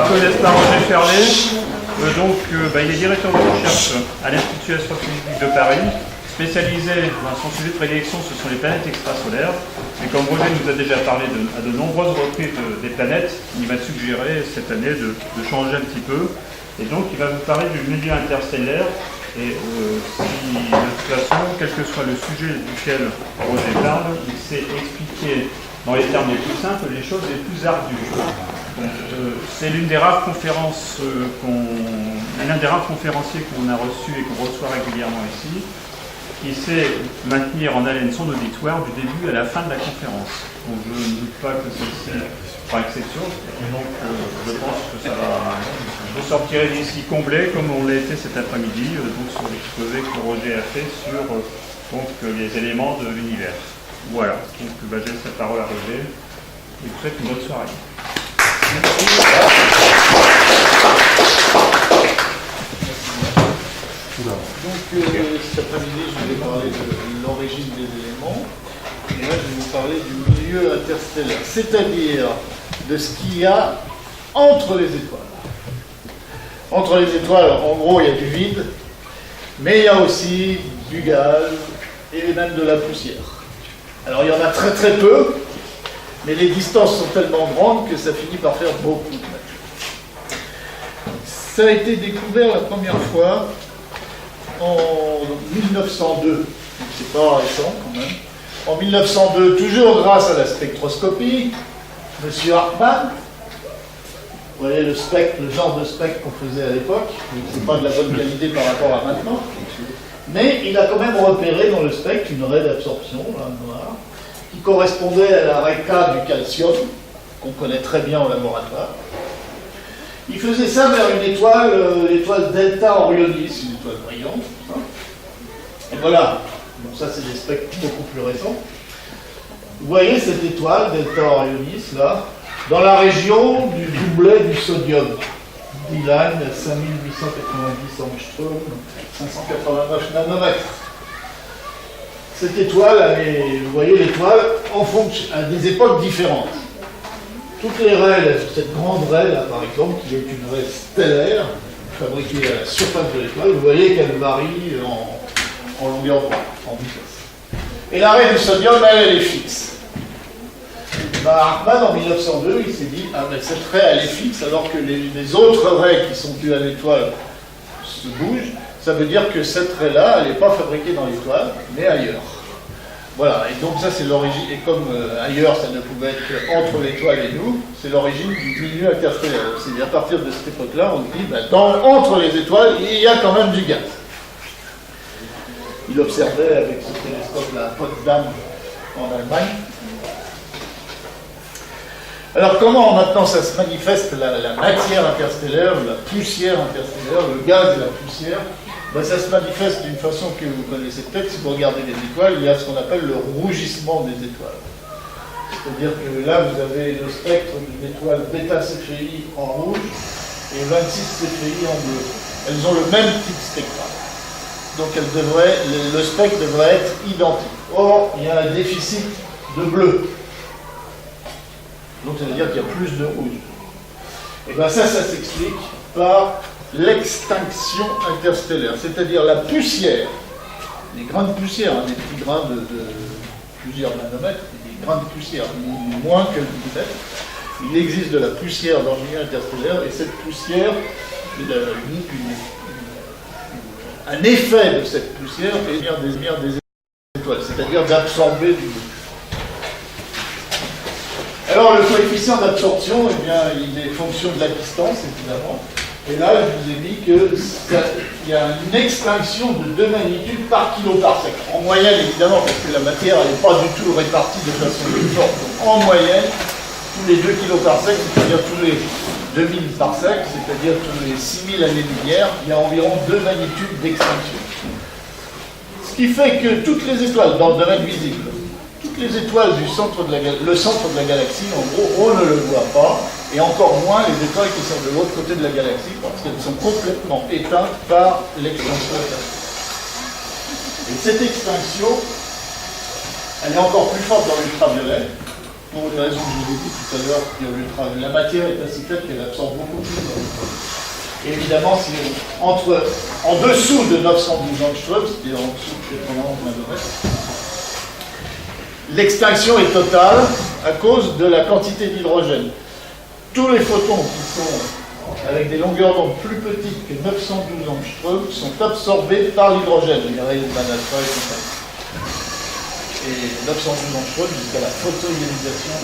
connaissent pas Roger Ferlet. Il est directeur de recherche à l'Institut astrophysique de Paris, spécialisé, son sujet de prédilection, ce sont les planètes extrasolaires. Et comme Roger nous a déjà parlé à de nombreuses reprises des planètes, il m'a suggéré cette année de changer un petit peu. Et donc, il va vous parler du milieu interstellaire. Et de toute façon, quel que soit le sujet duquel Roger parle, il sait expliquer dans les termes les plus simples les choses les plus ardues. C'est l'une des rares conférences l'un des rares conférenciers qu'on a reçu et qu'on reçoit régulièrement ici, qui sait maintenir en haleine son auditoire du début à la fin de la conférence. Donc je ne doute pas que ceci fera exception, et donc je pense que ça va. Vous sortirez d'ici comblé comme on l'a été cet après-midi, sur l'exposé que Roger a fait sur les éléments de l'univers. Voilà, donc je laisse la parole à Roger et vous souhaite une bonne soirée. Donc cet après-midi, je vais parler de l'origine des éléments, et là je vais vous parler du milieu interstellaire, c'est-à-dire de ce qu'il y a entre les étoiles. Entre les étoiles, en gros, il y a du vide, mais il y a aussi du gaz et même de la poussière. Alors il y en a très très peu, mais les distances sont tellement grandes que ça finit par faire beaucoup de matière. Ça a été découvert la première fois en 1902, donc c'est pas récent quand même. En 1902, toujours grâce à la spectroscopie, M. Hartmann, vous voyez le genre de spectre qu'on faisait à l'époque, c'est pas de la bonne qualité par rapport à maintenant, mais il a quand même repéré dans le spectre une raie d'absorption, là, noire, qui correspondait à la raie K du calcium, qu'on connaît très bien au laboratoire. Il faisait ça vers une étoile, l'étoile Delta Orionis, une étoile brillante. Et voilà, donc ça c'est des spectres beaucoup plus récents. Vous voyez cette étoile, Delta Orionis, là, dans la région du doublet du sodium. Dylan, 5890 angstrom, 589 nanomètres. Cette étoile, vous voyez l'étoile, en fonction, à des époques différentes. Toutes les raies, cette grande raie là par exemple, qui est une raie stellaire, fabriquée à la surface de l'étoile, vous voyez qu'elle varie en longueur d'onde, en vitesse. Et la raie du sodium, elle est fixe. Hartmann, en 1902, il s'est dit, cette raie, elle est fixe, alors que les autres raies qui sont dues à l'étoile se bougent. Ça veut dire que cette raie-là, elle n'est pas fabriquée dans l'étoile, mais ailleurs. Voilà, et donc ça c'est l'origine, et comme ailleurs ça ne pouvait être entre l'étoile et nous, c'est l'origine du milieu interstellaire. C'est à partir de cette époque-là, on dit, entre les étoiles, il y a quand même du gaz. Il observait avec ce télescope-là à Potsdam, en Allemagne. Alors comment maintenant ça se manifeste, la matière interstellaire, la poussière interstellaire, le gaz et la poussière? Ça se manifeste d'une façon que vous connaissez peut-être. Si vous regardez les étoiles, il y a ce qu'on appelle le rougissement des étoiles. C'est-à-dire que là, vous avez le spectre d'une étoile bêta Céphéi en rouge et 26 Céphéi en bleu. Elles ont le même type spectral. Donc le spectre devrait être identique. Or, il y a un déficit de bleu. Donc ça veut dire qu'il y a plus de rouge. Et bien ça s'explique par l'extinction interstellaire, c'est-à-dire la poussière, les grains de poussière, des petits grains de plusieurs nanomètres, des grains de poussière, moins que le millimètre. Il existe de la poussière dans le milieu interstellaire, et cette poussière, un effet de cette poussière est des étoiles, c'est-à-dire d'absorber du bleu. Alors le coefficient d'absorption, il est fonction de la distance, évidemment. Et là, je vous ai dit qu'il y a une extinction de 2 magnitudes par kiloparsec. En moyenne, évidemment, parce que la matière n'est pas du tout répartie de façon uniforme. Donc, en moyenne, tous les 2 kiloparsecs, c'est-à-dire tous les 2000 parsecs, c'est-à-dire tous les 6000 années-lumière, il y a environ 2 magnitudes d'extinction. Ce qui fait que toutes les étoiles dans le domaine visible, toutes les étoiles du centre de le centre de la galaxie, en gros, on ne le voit pas, et encore moins les étoiles qui sont de l'autre côté de la galaxie, parce qu'elles sont complètement éteintes par l'extinction interstellaire. Et cette extinction, elle est encore plus forte dans l'ultraviolet, pour les raisons que je vous ai dit tout à l'heure, la matière est ainsi faite qu'elle absorbe beaucoup plus dans l'ultraviolet. Et évidemment, si en dessous de 912 angstroms, c'est-à-dire en dessous de 91 nanomètres, l'extinction est totale à cause de la quantité d'hydrogène. Tous les photons qui sont avec des longueurs d'onde plus petites que 912 angstroms sont absorbés par l'hydrogène, les rayons de Banach et compagnie. Et 912 angstroms jusqu'à la photoionisation,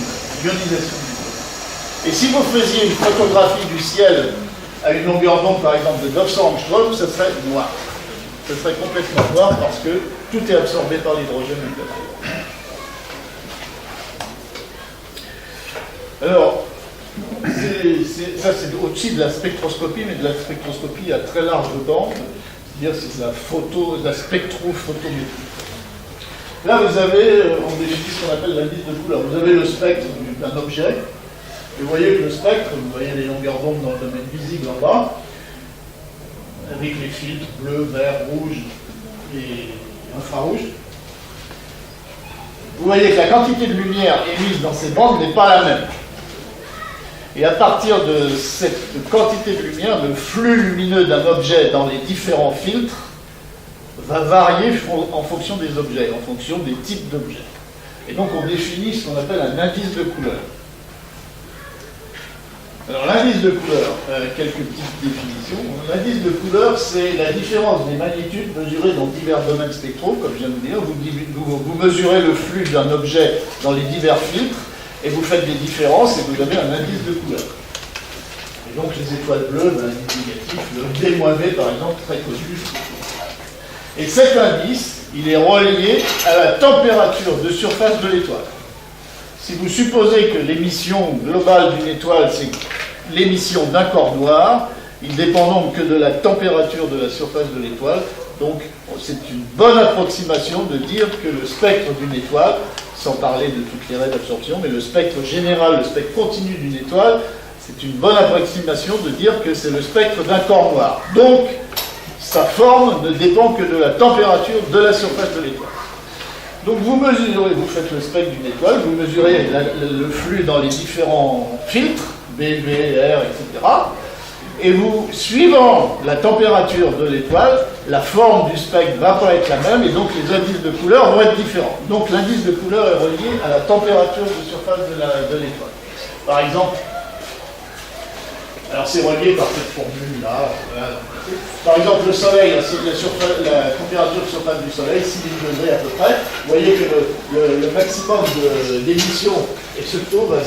l'ionisation du photone. Et si vous faisiez une photographie du ciel à une longueur d'onde par exemple de 900 angstroms, ça serait noir. Ça serait complètement noir parce que tout est absorbé par l'hydrogène. Alors, ça c'est au-dessus de la spectroscopie, mais de la spectroscopie à très large bande, c'est-à-dire c'est de la spectrophotométrie. Là vous avez, on définit ce qu'on appelle l'indice de couleur. Vous avez le spectre d'un objet, et vous voyez que le spectre, vous voyez les longueurs d'onde dans le domaine visible en bas, avec les filtres bleu, vert, rouge et infrarouge. Vous voyez que la quantité de lumière émise dans ces bandes n'est pas la même. Et à partir de cette quantité de lumière, le flux lumineux d'un objet dans les différents filtres va varier en fonction des objets, en fonction des types d'objets. Et donc on définit ce qu'on appelle un indice de couleur. Alors l'indice de couleur, quelques petites définitions. L'indice de couleur, c'est la différence des magnitudes mesurées dans divers domaines spectraux, comme je viens de vous dire. Vous mesurez le flux d'un objet dans les divers filtres, et vous faites des différences, et vous avez un indice de couleur. Et donc les étoiles bleues, un indice négatif, le D-V par exemple, très connu. Et cet indice, il est relié à la température de surface de l'étoile. Si vous supposez que l'émission globale d'une étoile, c'est l'émission d'un corps noir, il dépend donc que de la température de la surface de l'étoile. Donc c'est une bonne approximation de dire que le spectre d'une étoile, sans parler de toutes les raies d'absorption, mais le spectre général, le spectre continu d'une étoile, c'est une bonne approximation de dire que c'est le spectre d'un corps noir. Donc sa forme ne dépend que de la température de la surface de l'étoile. Donc vous mesurez, vous faites le spectre d'une étoile, vous mesurez le flux dans les différents filtres, B, V, R, etc. Et vous, suivant la température de l'étoile, la forme du spectre ne va pas être la même, et donc les indices de couleur vont être différents. Donc l'indice de couleur est relié à la température de surface de l'étoile. Par exemple, alors c'est relié par cette formule-là. Par exemple, le Soleil, la température de surface du Soleil, 6000 degrés à peu près. Vous voyez que le maximum d'émission se trouve à 0,5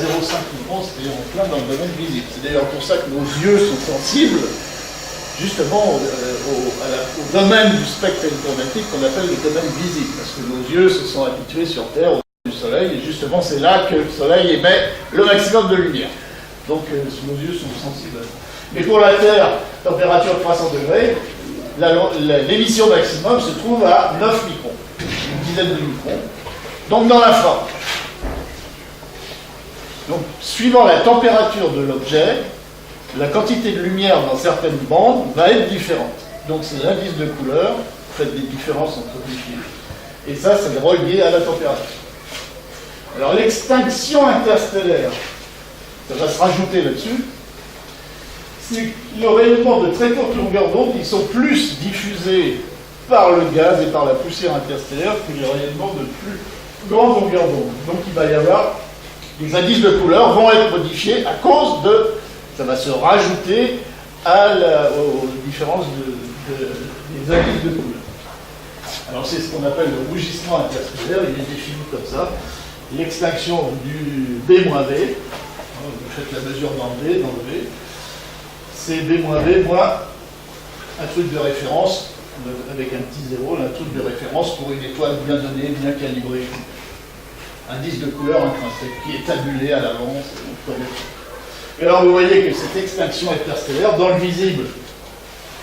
microns, c'est-à-dire en plein dans le domaine visible. C'est d'ailleurs pour ça que nos yeux sont sensibles, justement, au domaine du spectre électromagnétique qu'on appelle le domaine visible, parce que nos yeux se sont habitués sur Terre au du Soleil, et justement c'est là que le Soleil émet le maximum de lumière. Donc nos yeux sont sensibles. Mais pour la Terre, température de 300 degrés, l'émission maximum se trouve à 9 microns, une dizaine de microns, donc dans l'infrarouge. Donc, suivant la température de l'objet, la quantité de lumière dans certaines bandes va être différente. Donc c'est l'indice de couleur, vous faites des différences entre les filtres. Et ça, c'est relié à la température. Alors l'extinction interstellaire, ça va se rajouter là-dessus, c'est le rayonnement de très courte longueur d'onde, ils sont plus diffusés par le gaz et par la poussière interstellaire que les rayonnements de plus grande longueur d'onde. Donc il va y avoir, les indices de couleur vont être modifiés à cause de, ça va se rajouter aux différences des indices de couleur. Alors c'est ce qu'on appelle le rougissement interstellaire, il est défini comme ça. L'extinction du B-V, vous faites la mesure dans le V, c'est B-V moins un truc de référence, avec un petit zéro, un truc de référence pour une étoile bien donnée, bien calibrée. Indice de couleur intrinsèque qui est tabulé à l'avance. Et alors vous voyez que cette extinction interstellaire, dans le visible,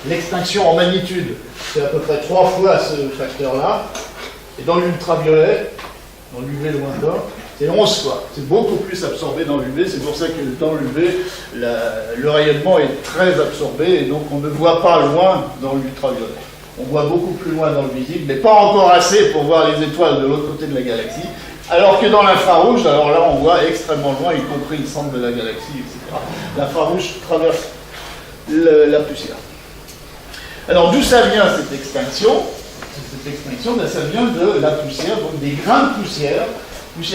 l'extinction en magnitude, c'est à peu près 3 fois ce facteur-là, et dans l'ultraviolet, dans l'UV lointain, c'est 11 fois. C'est beaucoup plus absorbé dans l'UV, c'est pour ça que dans l'UV, le rayonnement est très absorbé, et donc on ne voit pas loin dans l'ultraviolet. On voit beaucoup plus loin dans le visible, mais pas encore assez pour voir les étoiles de l'autre côté de la galaxie. Alors que dans l'infrarouge, alors là on voit extrêmement loin, y compris le centre de la galaxie, etc. L'infrarouge traverse la poussière. Alors d'où ça vient cette extinction? Ben, ça vient de la poussière, donc des grains de poussière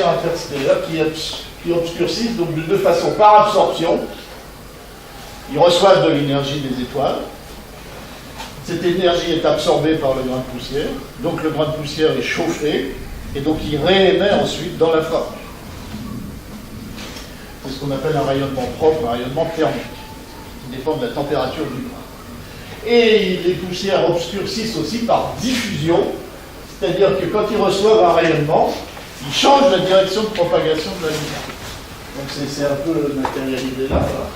interstellaire qui obscurcissent donc de deux façons. Par absorption, ils reçoivent de l'énergie des étoiles. Cette énergie est absorbée par le grain de poussière, donc le grain de poussière est chauffé, et donc il réémet ensuite dans l'infrarouge. C'est ce qu'on appelle un rayonnement propre, un rayonnement thermique, qui dépend de la température du grain. Et les poussières obscurcissent aussi par diffusion, c'est-à-dire que quand ils reçoivent un rayonnement, ils changent la direction de propagation de la lumière. Donc c'est un peu matérialisé là. Voilà.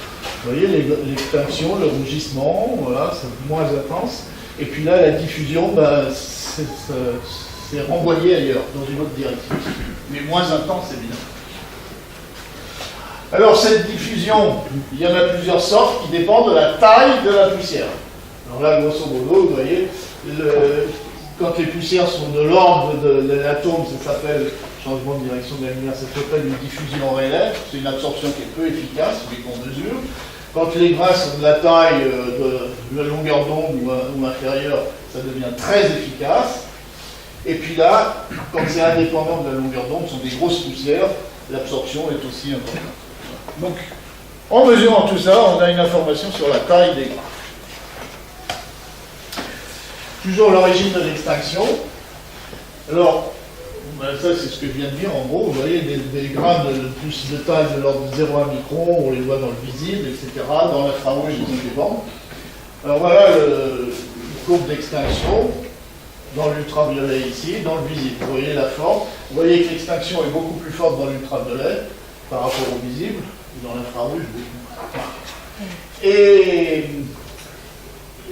Vous voyez l'extinction, le rougissement, voilà, c'est moins intense. Et puis là, la diffusion, ben, c'est renvoyé ailleurs, dans une autre direction. Mais moins intense, évidemment. Alors cette diffusion, il y en a plusieurs sortes qui dépendent de la taille de la poussière. Alors là, grosso modo, vous voyez, quand les poussières sont de l'ordre de l'atome, ça s'appelle changement de direction de la lumière, ça s'appelle une diffusion relais, c'est une absorption qui est peu efficace, mais qu'on mesure. Quand les grains sont de la taille de la longueur d'onde ou inférieure, ça devient très efficace. Et puis là, quand c'est indépendant de la longueur d'onde, ce sont des grosses poussières, l'absorption est aussi importante. Donc, en mesurant tout ça, on a une information sur la taille des grains. Toujours l'origine de l'extinction. Alors, ben ça c'est ce que je viens de dire, en gros, vous voyez des grains de taille de l'ordre de 0,1 micron, on les voit dans le visible, etc. Dans l'infrarouge, ils ont des bandes. Alors voilà une courbe d'extinction, dans l'ultraviolet ici, dans le visible. Vous voyez la forme. Vous voyez que l'extinction est beaucoup plus forte dans l'ultraviolet par rapport au visible, dans l'infrarouge, beaucoup moins.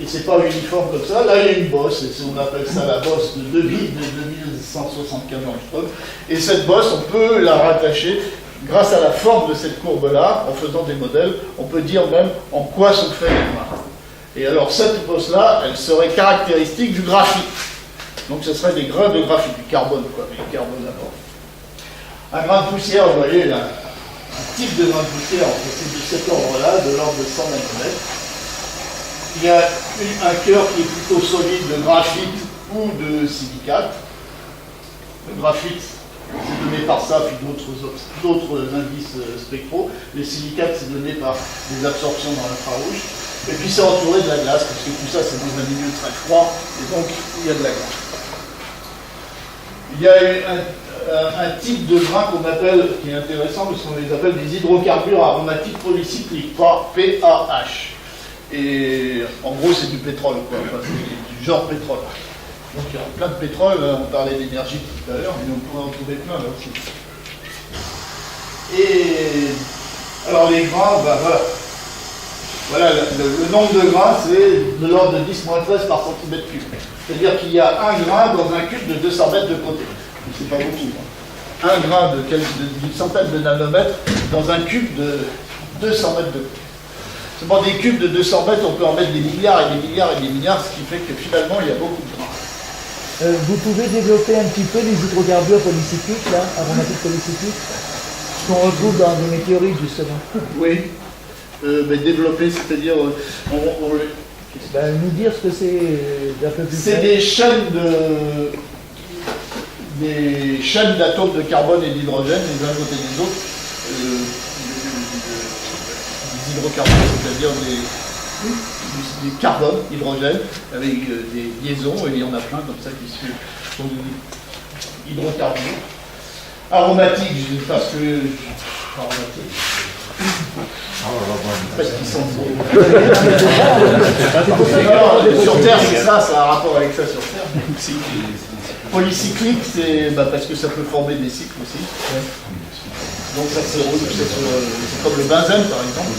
Et c'est pas uniforme comme ça. Là, il y a une bosse, et on appelle ça la bosse de De Witt, de 2175 angstroms. Et cette bosse, on peut la rattacher, grâce à la forme de cette courbe-là, en faisant des modèles, on peut dire même en quoi sont faits les grains. Et alors, cette bosse-là, elle serait caractéristique du graphite. Donc, ce serait des grains de graphite, du carbone, quoi, mais du carbone d'abord. Un grain de poussière, vous voyez, là, un type de grain de poussière, c'est de cet ordre-là, de l'ordre de 100 micromètres. Il y a un cœur qui est plutôt solide de graphite ou de silicate. Le graphite, c'est donné par ça, puis d'autres indices spectraux. Les silicates, c'est donné par des absorptions dans l'infrarouge. Et puis c'est entouré de la glace, parce que tout ça, c'est dans un milieu très froid, et donc il y a de la glace. Il y a un type de grain qu'on appelle, qui est intéressant, parce qu'on les appelle des hydrocarbures aromatiques polycycliques, PAH. Et en gros, c'est du pétrole, quoi. Enfin, c'est du genre pétrole. Donc il y a plein de pétrole, on parlait d'énergie tout à l'heure, mais on pourrait en trouver plein là aussi. Et alors les grains, ben voilà. Voilà, le nombre de grains, c'est de l'ordre de 10-13 par centimètre cube. C'est-à-dire qu'il y a un grain dans un cube de 200 mètres de côté. C'est pas beaucoup. Hein. Un grain d'une centaine de nanomètres dans un cube de 200 mètres de côté. Seulement des cubes de 200 mètres, on peut en mettre des milliards et des milliards et des milliards, ce qui fait que finalement, il y a beaucoup de grains. Vous pouvez développer un petit peu les hydrocarbures polycycliques, là, aromatiques polycycliques, qu'on retrouve dans des météorites, justement. Oui. Mais développer, c'est-à-dire... nous dire ce que c'est d'un peu plus c'est des chaînes d'atomes de carbone et d'hydrogène, les uns côté des autres. Des hydrocarbures, c'est-à-dire des carbones, hydrogène, avec des liaisons, et il y en a plein comme ça qui sont des hydrocarbures. Aromatiques, je dis parce que... Aromatiques. Parce qu'ils sont... sur Terre, c'est ça, ça a un rapport avec ça sur Terre. Polycyclique, c'est parce que ça peut former des cycles aussi. Donc ça c'est comme le benzène par exemple.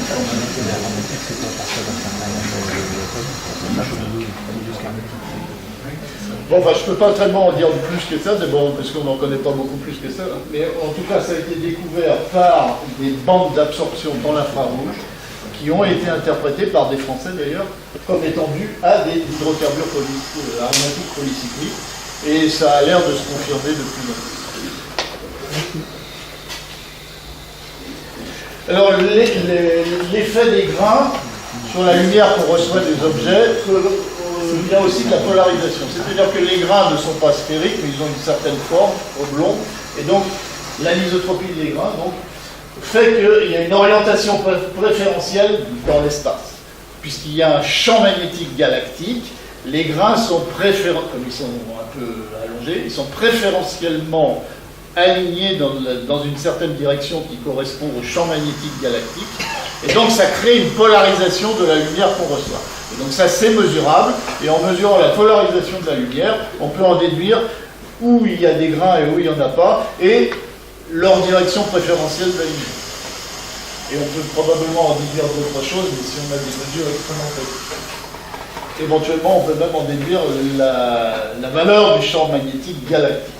Bon, enfin, je ne peux pas tellement en dire plus que ça, bon, parce qu'on n'en connaît pas beaucoup plus que ça. Mais en tout cas, ça a été découvert par des bandes d'absorption dans l'infrarouge qui ont été interprétées par des Français d'ailleurs comme étant dues à des hydrocarbures aromatiques polycycliques. Et ça a l'air de se confirmer de plus en plus. Alors, l'effet des grains sur la lumière qu'on reçoit des objets vient aussi de la polarisation. C'est-à-dire que les grains ne sont pas sphériques, mais ils ont une certaine forme, oblongue, et donc l'anisotropie des grains fait qu'il y a une orientation préférentielle dans l'espace. Puisqu'il y a un champ magnétique galactique, les grains sont comme ils sont un peu allongés, ils sont préférentiellement alignés dans une certaine direction qui correspond au champ magnétique galactique. Et donc ça crée une polarisation de la lumière qu'on reçoit. Et donc ça c'est mesurable, et en mesurant la polarisation de la lumière, on peut en déduire où il y a des grains et où il n'y en a pas, et leur direction préférentielle de la lumière. Et on peut probablement en déduire d'autres choses, mais si on a des mesures extrêmement précises. Éventuellement, on peut même en déduire la valeur du champ magnétique galactique.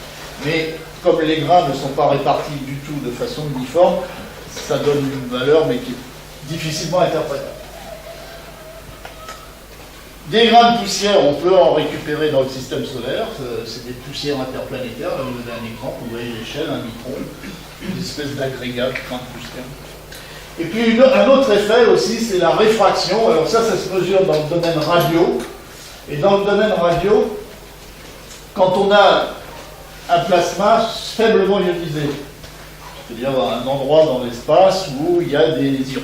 Mais comme les grains ne sont pas répartis du tout de façon uniforme, ça donne une valeur, mais qui est difficilement interprétable. Des grains de poussière, on peut en récupérer dans le système solaire. C'est des poussières interplanétaires. Là, vous avez un écran, vous voyez l'échelle, un micron, une espèce d'agrégat de grains de poussière. Et puis un autre effet aussi, c'est la réfraction. Alors ça se mesure dans le domaine radio. Et dans le domaine radio, quand on a un plasma faiblement ionisé, c'est-à-dire un endroit dans l'espace où il y a des ions,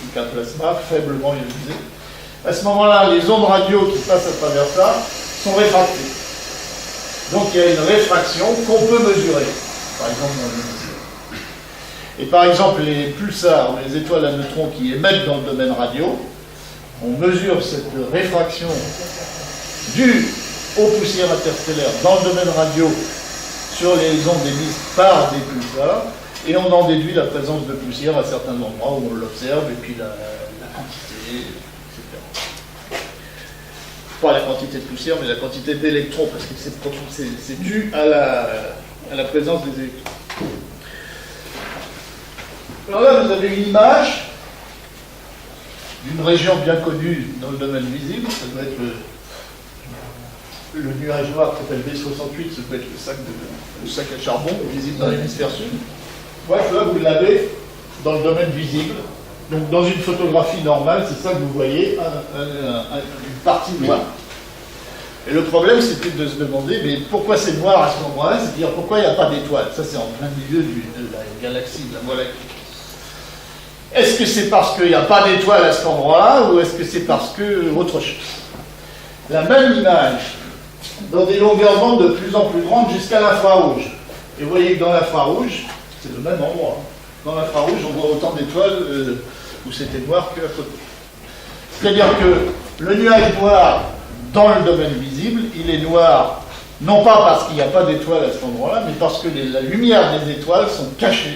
donc un plasma faiblement ionisé, à ce moment-là, les ondes radio qui passent à travers ça sont réfractées. Donc il y a une réfraction qu'on peut mesurer, par exemple dans l'émission. Et par exemple, les pulsars, les étoiles à neutrons qui émettent dans le domaine radio, on mesure cette réfraction due aux poussières interstellaires dans le domaine radio sur les ondes émises par des pulsars, et on en déduit la présence de poussière à certains endroits où on l'observe, et puis la quantité, etc. Pas la quantité de poussière, mais la quantité d'électrons, parce que c'est dû à la présence des électrons. Alors là, vous avez une image d'une région bien connue dans le domaine visible. Ça doit être le nuage noir qui s'appelle B68, ça doit être le sac à charbon visible dans l'hémisphère sud. Bref, là, vous l'avez dans le domaine visible. Donc, dans une photographie normale, c'est ça que vous voyez, une partie noire. Et le problème, c'est plus de se demander, mais pourquoi c'est noir à ce moment-là? C'est-à-dire, pourquoi il n'y a pas d'étoiles? Ça, c'est en plein milieu de la galaxie, de la Voie lactée. Est-ce que c'est parce qu'il n'y a pas d'étoiles à cet endroit-là, ou est-ce que c'est parce que autre chose? La même image, dans des longueurs d'onde de plus en plus grandes jusqu'à l'infrarouge. Et vous voyez que dans l'infrarouge, c'est le même endroit. Dans l'infrarouge, on voit autant d'étoiles où c'était noir qu'à côté. C'est-à-dire que le nuage noir, dans le domaine visible, il est noir, non pas parce qu'il n'y a pas d'étoiles à cet endroit-là, mais parce que la lumière des étoiles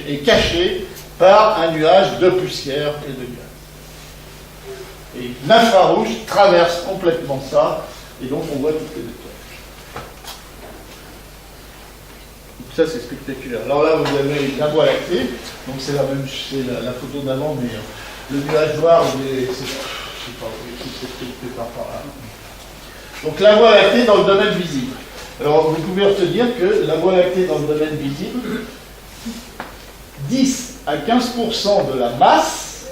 est cachée par un nuage de poussière et de gaz. Et l'infrarouge traverse complètement ça, et donc on voit toutes les étoiles. Donc ça, c'est spectaculaire. Alors là, vous avez la Voie lactée, donc c'est la même, c'est la photo d'avant, mais le nuage noir, je sais pas, c'est quelque part par là. Donc la Voie lactée dans le domaine visible. Alors vous pouvez retenir que la Voie lactée dans le domaine visible, 10 à 15% de la masse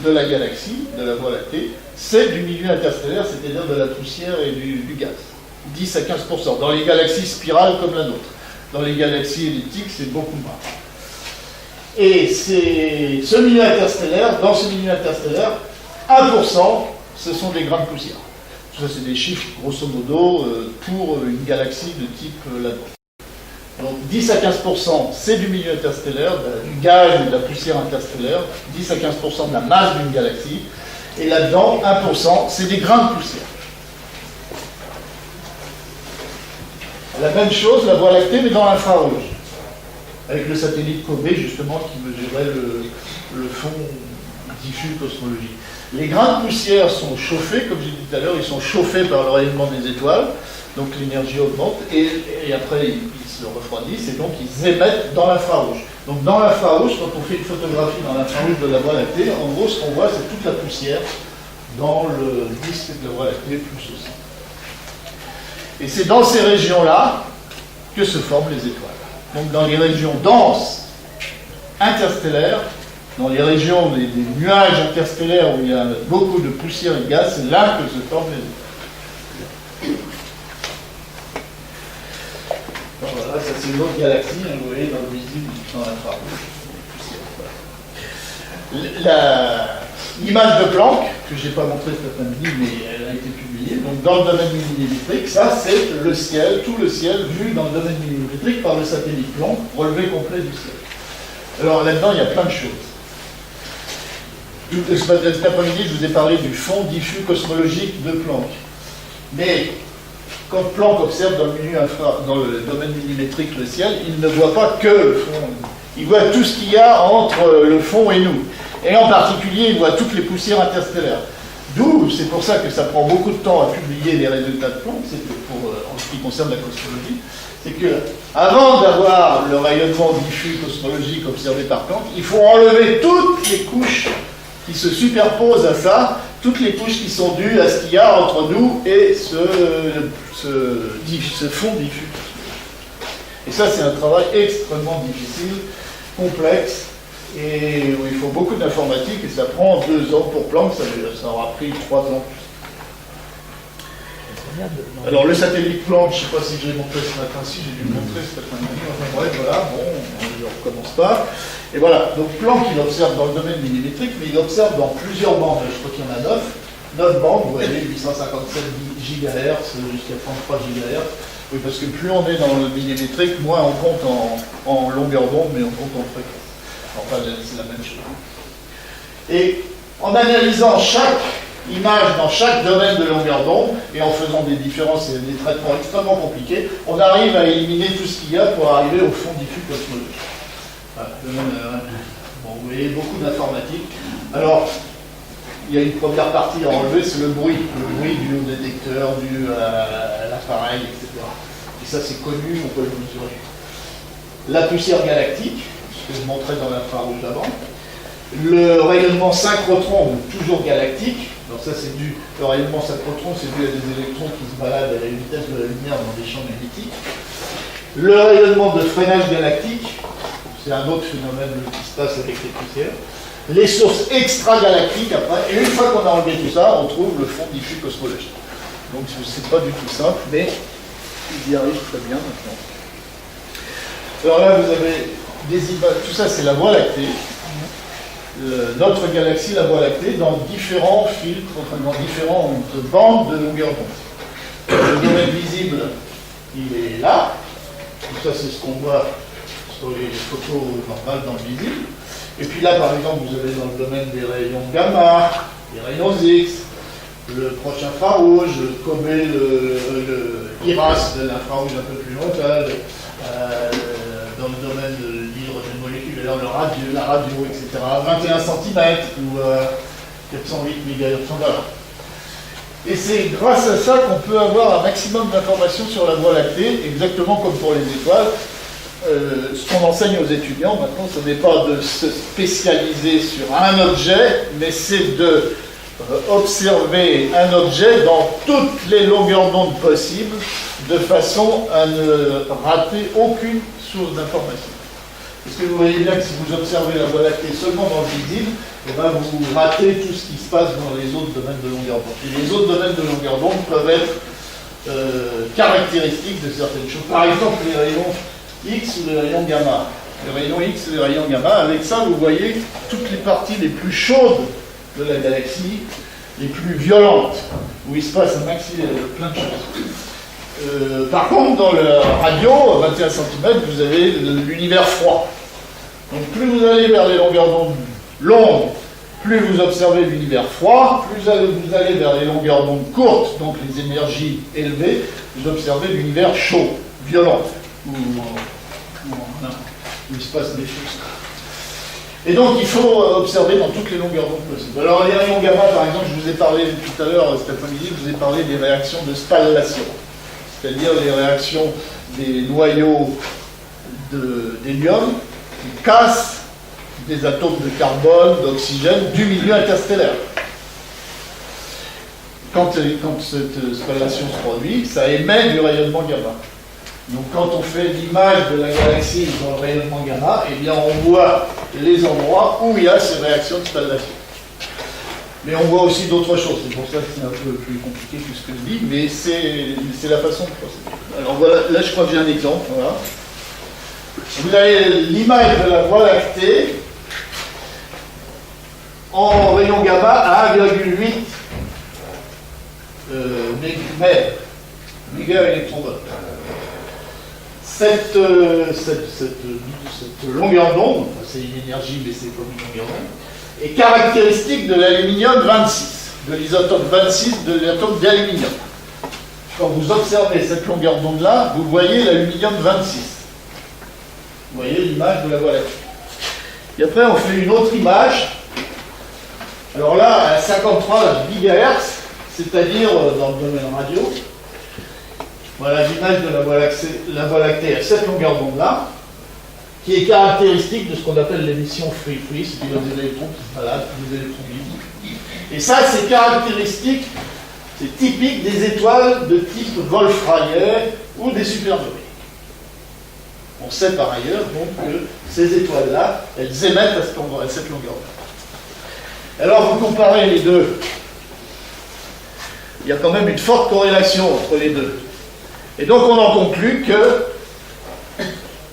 de la galaxie, de la Voie lactée, c'est du milieu interstellaire, c'est-à-dire de la poussière et du gaz. 10 à 15%, dans les galaxies spirales comme la nôtre. Dans les galaxies elliptiques, c'est beaucoup moins. Et ce milieu interstellaire, dans ce milieu interstellaire, 1%, ce sont des grains de poussière. Ça, c'est des chiffres, grosso modo, pour une galaxie de type la nôtre. Donc 10 à 15%, c'est du milieu interstellaire, du gaz ou de la poussière interstellaire, 10 à 15% de la masse d'une galaxie, et là-dedans, 1%, c'est des grains de poussière. La même chose, la Voie lactée, mais dans l'infrarouge, avec le satellite Kobe, justement, qui mesurait le fond diffus cosmologique. Les grains de poussière sont chauffés, comme j'ai dit tout à l'heure, ils sont chauffés par le rayonnement des étoiles, donc l'énergie augmente, et après ils se refroidissent, et donc ils émettent dans l'infrarouge. Donc dans l'infrarouge, quand on fait une photographie dans l'infrarouge de la Voie lactée, en gros ce qu'on voit c'est toute la poussière dans le disque de la Voie lactée plus aussi. Et c'est dans ces régions-là que se forment les étoiles. Donc dans les régions denses, interstellaires, dans les régions des nuages interstellaires où il y a beaucoup de poussière et de gaz, c'est là que se forment les étoiles. Voilà, ça c'est une autre galaxie, hein, vous voyez, dans le visible, dans l'infrarouge. L'image de Planck, que je n'ai pas montrée cet après-midi, mais elle a été publiée, donc dans le domaine millimétrique, ça c'est le ciel, tout le ciel vu dans le domaine millimétrique par le satellite Planck, relevé complet du ciel. Alors là-dedans, il y a plein de choses. Cet après-midi, je vous ai parlé du fond diffus cosmologique de Planck. Mais quand Planck observe dans le domaine millimétrique le ciel, il ne voit pas que le fond. Il voit tout ce qu'il y a entre le fond et nous. Et en particulier, il voit toutes les poussières interstellaires. D'où, c'est pour ça que ça prend beaucoup de temps à publier les résultats de Planck, c'est que en ce qui concerne la cosmologie, c'est que avant d'avoir le rayonnement diffus cosmologique observé par Planck, il faut enlever toutes les couches qui se superposent à ça, toutes les couches qui sont dues à ce qu'il y a entre nous et ce fond diffus. Et ça, c'est un travail extrêmement difficile, complexe, et où il faut beaucoup d'informatique, et ça prend 2 ans pour Planck, ça aura pris 3 ans. Alors le satellite Planck, je ne sais pas si je l'ai montré ce matin, si j'ai dû le montrer cet après-midi, enfin bref, voilà, bon, je ne recommence pas. Et voilà, donc Planck il observe dans le domaine millimétrique, mais il observe dans plusieurs bandes, je crois qu'il y en a 9 bandes, vous voyez, 857 GHz jusqu'à 33 GHz. Oui, parce que plus on est dans le millimétrique, moins on compte en longueur d'onde, mais on compte en fréquence. Enfin, c'est la même chose. Et en analysant chaque image dans chaque domaine de longueur d'onde, et en faisant des différences et des traitements extrêmement compliqués, on arrive à éliminer tout ce qu'il y a pour arriver au fond diffus cosmologique. Voilà. Bon, vous voyez, beaucoup d'informatique. Alors, il y a une première partie à enlever, c'est le bruit du détecteur, dû à l'appareil, etc. Et ça, c'est connu, on peut le mesurer. La poussière galactique, ce que je montrais dans l'infrarouge d'avant. Le rayonnement synchrotron, toujours galactique. Alors ça, c'est dû, le rayonnement synchrotron, c'est dû à des électrons qui se baladent à la vitesse de la lumière dans des champs magnétiques. Le rayonnement de freinage galactique, c'est un autre phénomène qui se passe avec les poussières. Les sources extragalactiques après, et une fois qu'on a enlevé tout ça, on trouve le fond diffus cosmologique. Donc c'est pas du tout simple, mais ils y arrivent très bien maintenant. Alors là, vous avez des images, tout ça c'est la Voie lactée. Notre galaxie, la Voie lactée, dans différents filtres, enfin dans différentes bandes de longueur d'onde. Le domaine visible, il est là. Tout ça, c'est ce qu'on voit sur les photos normales dans le visible. Et puis là, par exemple, vous avez dans le domaine des rayons gamma, les rayons X, le proche infrarouge, le COBE, le IRAS de l'infrarouge un peu plus lointain, dans le domaine de l'hydrogène moléculaire, la radio, etc. 21 cm ou 408 MHz. Et c'est grâce à ça qu'on peut avoir un maximum d'informations sur la Voie lactée, exactement comme pour les étoiles. Ce qu'on enseigne aux étudiants maintenant, ce n'est pas de se spécialiser sur un objet, mais c'est de observer un objet dans toutes les longueurs d'onde possibles, de façon à ne rater aucune source d'information. Parce que vous voyez bien que si vous observez la Voie lactée seulement dans le visible, eh ben vous ratez tout ce qui se passe dans les autres domaines de longueur d'onde. Et les autres domaines de longueur d'onde peuvent être caractéristiques de certaines choses. Par exemple, les rayons X ou les rayons gamma. Les rayons X et les rayons gamma, avec ça, vous voyez toutes les parties les plus chaudes de la galaxie, les plus violentes, où il se passe un maximum de plein de choses. Par contre, dans le radio, à 21 cm, vous avez l'univers froid. Donc plus vous allez vers les longueurs d'onde longues, plus vous observez l'univers froid, plus vous allez vers les longueurs d'onde courtes, donc les énergies élevées, vous observez l'univers chaud, violent, où il se passe des choses. Et donc il faut observer dans toutes les longueurs d'onde possibles. Alors les rayons gamma, par exemple, je vous ai parlé tout à l'heure, cet après-midi, je vous ai parlé des réactions de spallation, c'est-à-dire les réactions des noyaux d'hélium qui cassent des atomes de carbone, d'oxygène du milieu interstellaire. Quand cette spallation se produit, ça émet du rayonnement gamma. Donc quand on fait l'image de la galaxie dans le rayonnement gamma, eh bien on voit les endroits où il y a ces réactions de spallation. Mais on voit aussi d'autres choses, c'est pour ça que c'est un peu plus compliqué que ce que je dis, mais c'est la façon de procéder. Alors voilà, là je crois que j'ai un exemple, voilà. Vous avez l'image de la Voie lactée en rayon gamma à 1,8 mégaélectronvolts. Cette longueur d'onde, c'est une énergie mais c'est comme une longueur d'onde, est caractéristique de l'aluminium 26, de l'isotope 26 de l'atome d'aluminium. Quand vous observez cette longueur d'onde-là, vous voyez l'aluminium 26. Vous voyez l'image de la Voie lactée. Et après, on fait une autre image. Alors là, à 53 GHz, c'est-à-dire dans le domaine radio, voilà l'image de la Voie lactée à cette longueur d'onde-là, qui est caractéristique de ce qu'on appelle l'émission free-free, c'est-à-dire des électrons qui se baladent, des électrons libres. Et ça, c'est caractéristique, c'est typique des étoiles de type Wolf-Rayet ou des supernovae. On sait par ailleurs donc que ces étoiles-là, elles émettent à cette longueur d'onde. Alors vous comparez les deux, il y a quand même une forte corrélation entre les deux. Et donc on en conclut que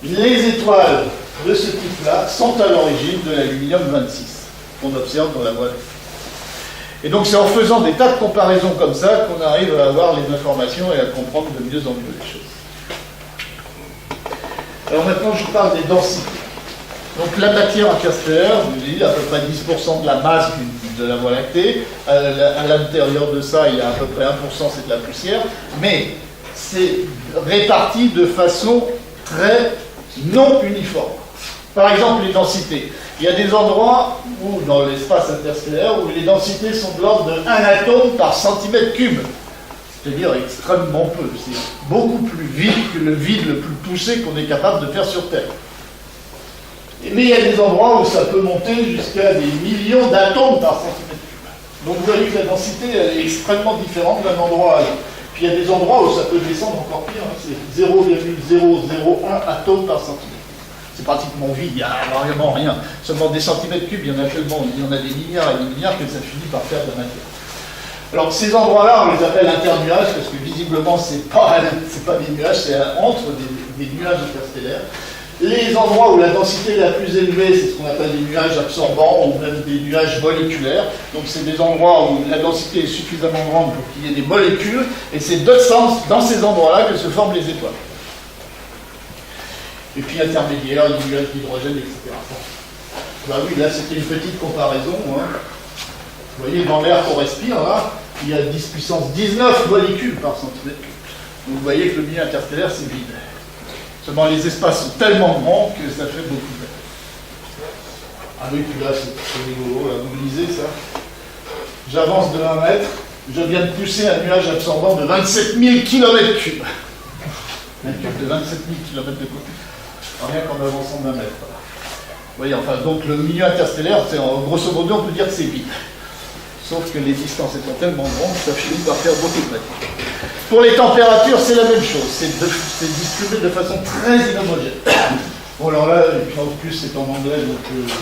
les étoiles de ce type-là sont à l'origine de l'aluminium 26 qu'on observe dans la Voie lactée. Et donc c'est en faisant des tas de comparaisons comme ça qu'on arrive à avoir les informations et à comprendre de mieux en mieux les choses. Alors maintenant je vous parle des densités. Donc la matière interstellaire, je vous ai dit, à peu près 10% de la masse de la Voie lactée. À l'intérieur de ça, il y a à peu près 1%, c'est de la poussière. Mais c'est réparti de façon très non uniforme. Par exemple, les densités. Il y a des endroits où, dans l'espace interstellaire, où les densités sont de l'ordre de 1 atome par centimètre cube. C'est-à-dire extrêmement peu. C'est beaucoup plus vide que le vide le plus poussé qu'on est capable de faire sur Terre. Mais il y a des endroits où ça peut monter jusqu'à des millions d'atomes par centimètre cube. Donc vous voyez que la densité elle est extrêmement différente d'un endroit à l'autre. Puis il y a des endroits où ça peut descendre encore pire, hein, c'est 0,001 atomes par centimètre. C'est pratiquement vide, il n'y a vraiment rien. Seulement des centimètres cubes, il y en a tellement, il y en a des milliards et des milliards que ça finit par faire de la matière. Alors ces endroits-là, on les appelle internuages parce que visiblement c'est pas des nuages, c'est entre des nuages interstellaires. Les endroits où la densité est la plus élevée, c'est ce qu'on appelle des nuages absorbants ou même des nuages moléculaires. Donc c'est des endroits où la densité est suffisamment grande pour qu'il y ait des molécules, et c'est dans ces endroits-là que se forment les étoiles. Et puis intermédiaires, les nuages d'hydrogène, etc. Bah oui, là c'était une petite comparaison. Hein. Vous voyez, dans l'air qu'on respire, là, il y a 10 puissance 19 molécules par centimètre cube. Donc vous voyez que le milieu interstellaire, c'est vide. Seulement les espaces sont tellement grands que ça fait beaucoup d'air. Ah oui, puis là, c'est rigolo, là, vous lisez ça. J'avance de 1 mètre, je viens de pousser un nuage absorbant de 27 000 km3. Un cube de 27 000 km de côté. Rien qu'en avançant d'1 mètre. Voilà. Vous voyez, enfin, donc le milieu interstellaire, grosso modo, on peut dire que c'est vide. Sauf que les distances étant tellement grandes, ça finit par faire beaucoup de matière. Pour les températures, c'est la même chose. C'est distribué de façon très inhomogène. Bon, alors là, en plus, c'est en anglais, donc je ne sais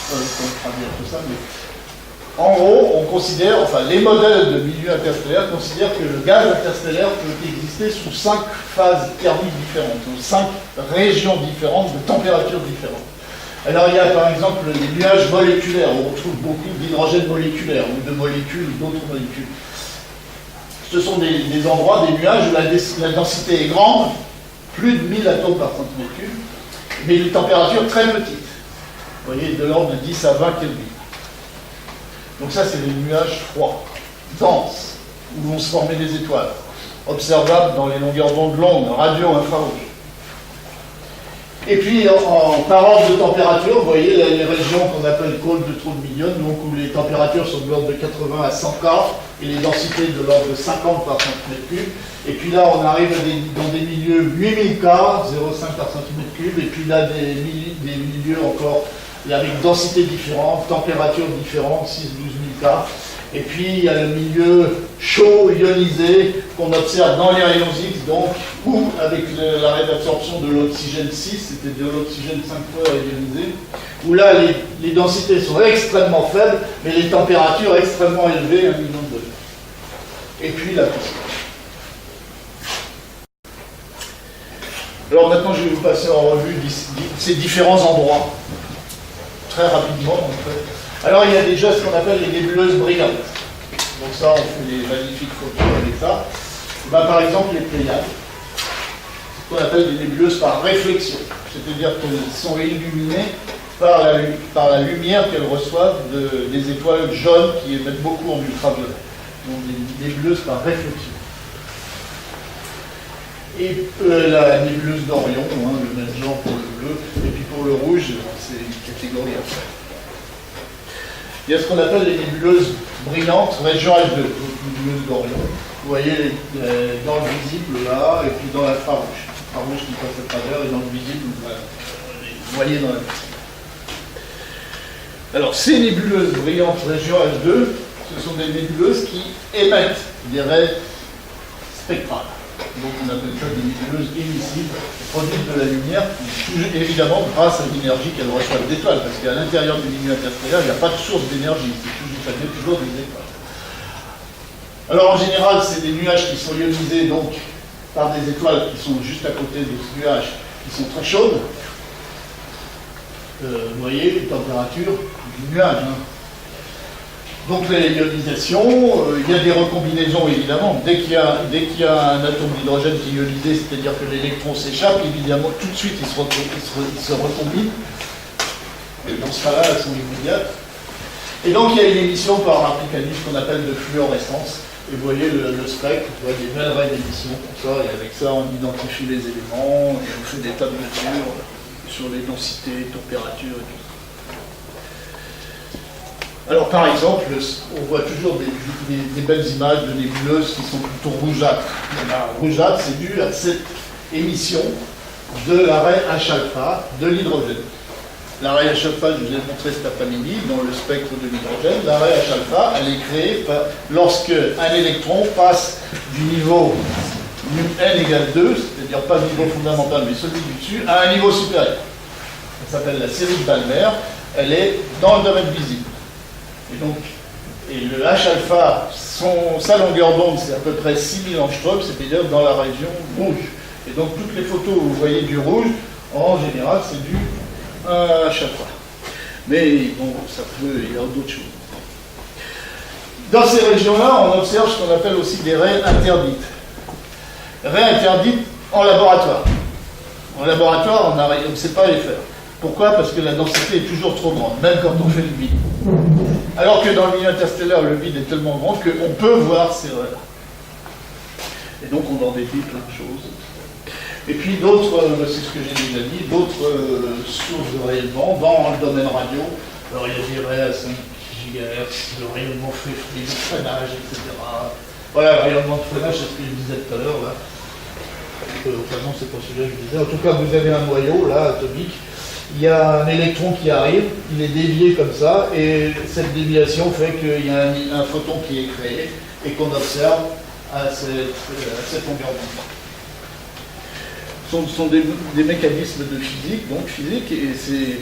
pas comment traduire tout ça, mais en gros, on considère, enfin, les modèles de milieu interstellaire considèrent que le gaz interstellaire peut exister sous 5 phases thermiques différentes, ou 5 régions différentes de températures différentes. Alors il y a par exemple les nuages moléculaires, où on trouve beaucoup d'hydrogène moléculaire, ou de molécules, ou d'autres molécules. Ce sont des endroits, des nuages où la densité est grande, plus de 1000 atomes par centimètre cube, mais les températures très petites. Vous voyez, de l'ordre de 10 à 20 Kelvin. Donc ça, c'est les nuages froids, denses, où vont se former des étoiles, observables dans les longueurs d'onde longues, radio, infrarouge. Et puis, par ordre de température, vous voyez les régions qu'on appelle cold de trou de million, donc où les températures sont de l'ordre de 80 à 100 K, et les densités de l'ordre de 50 par centimètre cube. Et puis là, on arrive dans des milieux 8000 K, 0,5 par centimètre cube, et puis là, des milieux encore avec densités différentes, températures différentes, 6-12 000 K. Et puis, il y a le milieu chaud, ionisé, qu'on observe dans les rayons X, donc, ou avec l'arrêt d'absorption de l'oxygène 6, c'était de l'oxygène 5 fois ionisé, où là les densités sont extrêmement faibles, mais les températures extrêmement élevées, 1 million de degrés. Et puis la poussière. Alors maintenant, je vais vous passer en revue ces différents endroits, très rapidement en fait. Alors il y a déjà ce qu'on appelle les nébuleuses brillantes. Donc ça, on fait des magnifiques photos avec ça. Et ben, par exemple, les Pléiades, ce qu'on appelle des nébuleuses par réflexion. C'est-à-dire qu'elles sont illuminées par la lumière qu'elles reçoivent des étoiles jaunes qui émettent beaucoup en ultraviolet. Donc des nébuleuses par réflexion. Et la nébuleuse d'Orion, le même genre pour le bleu, et puis pour le rouge, c'est une catégorie après. Il y a ce qu'on appelle les nébuleuses brillantes, région H2, donc nébuleuse d'Orion. Vous voyez dans le visible là, et puis dans l'infrarouge. L'infrarouge qui passe à travers, et dans le visible, vous voyez dans la visible. Alors ces nébuleuses brillantes région H2, ce sont des nébuleuses qui émettent des raies spectrales. Donc on appelle ça des nébuleuses émissibles, produisent de la lumière, évidemment grâce à l'énergie qu'elles reçoivent d'étoiles, parce qu'à l'intérieur du milieu interstellaire, il n'y a pas de source d'énergie, ça vient toujours des étoiles. Alors en général, c'est des nuages qui sont ionisés donc par des étoiles qui sont juste à côté de ce nuage, qui sont très chaudes. Vous voyez les températures du nuage. Donc l'ionisation, il y a des recombinaisons évidemment. Dès qu'il y a un atome d'hydrogène qui est ionisé, c'est-à-dire que l'électron s'échappe, évidemment tout de suite il se recombine. Et dans ce cas-là, elles sont immédiates. Et donc il y a une émission par un mécanisme qu'on appelle de fluorescence. Et vous voyez le spectre, vous voyez des belles raies d'émission comme ça, et avec ça on identifie les éléments, et on fait des tas de mesures sur les densités, températures et tout ça. Alors par exemple, on voit toujours des belles images de nébuleuses qui sont plutôt rougeâtres. La rougeâtre, c'est dû à cette émission de la raie H-alpha de l'hydrogène. La raie H-alpha, je vous ai montré cet après-midi, dans le spectre de l'hydrogène. La raie H-alpha, elle est créée lorsque un électron passe du niveau n égale 2, c'est-à-dire pas le niveau fondamental, mais celui du dessus, à un niveau supérieur. Ça s'appelle la série de Balmer. Elle est dans le domaine visible. Et le H-alpha, sa longueur d'onde, c'est à peu près 6000 angstroms, c'est-à-dire dans la région rouge. Et donc toutes les photos où vous voyez du rouge, en général, c'est dû à H-alpha. Mais bon, ça peut, il y a d'autres choses. Dans ces régions-là, on observe ce qu'on appelle aussi des raies interdites. Raies interdites en laboratoire. En laboratoire, on ne sait pas les faire. Pourquoi? Parce que la densité est toujours trop grande, même quand on fait le vide. Alors que dans le milieu interstellaire, le vide est tellement grand qu'on peut voir ces raies-là. Et donc on en déduit plein de choses. Et puis d'autres, c'est ce que j'ai déjà dit, d'autres sources de rayonnement dans le domaine radio. Alors il y a des raies à 5 GHz, le rayonnement free, le freinage, etc. Voilà, le rayonnement de freinage, c'est ce que je disais tout à l'heure. Enfin non, c'est pas celui-là que je disais. En tout cas, vous avez un noyau, là, atomique. Il y a un électron qui arrive, il est dévié comme ça, et cette déviation fait qu'il y a un photon qui est créé et qu'on observe à cette longueur d'onde. Ce sont des mécanismes de physique, et c'est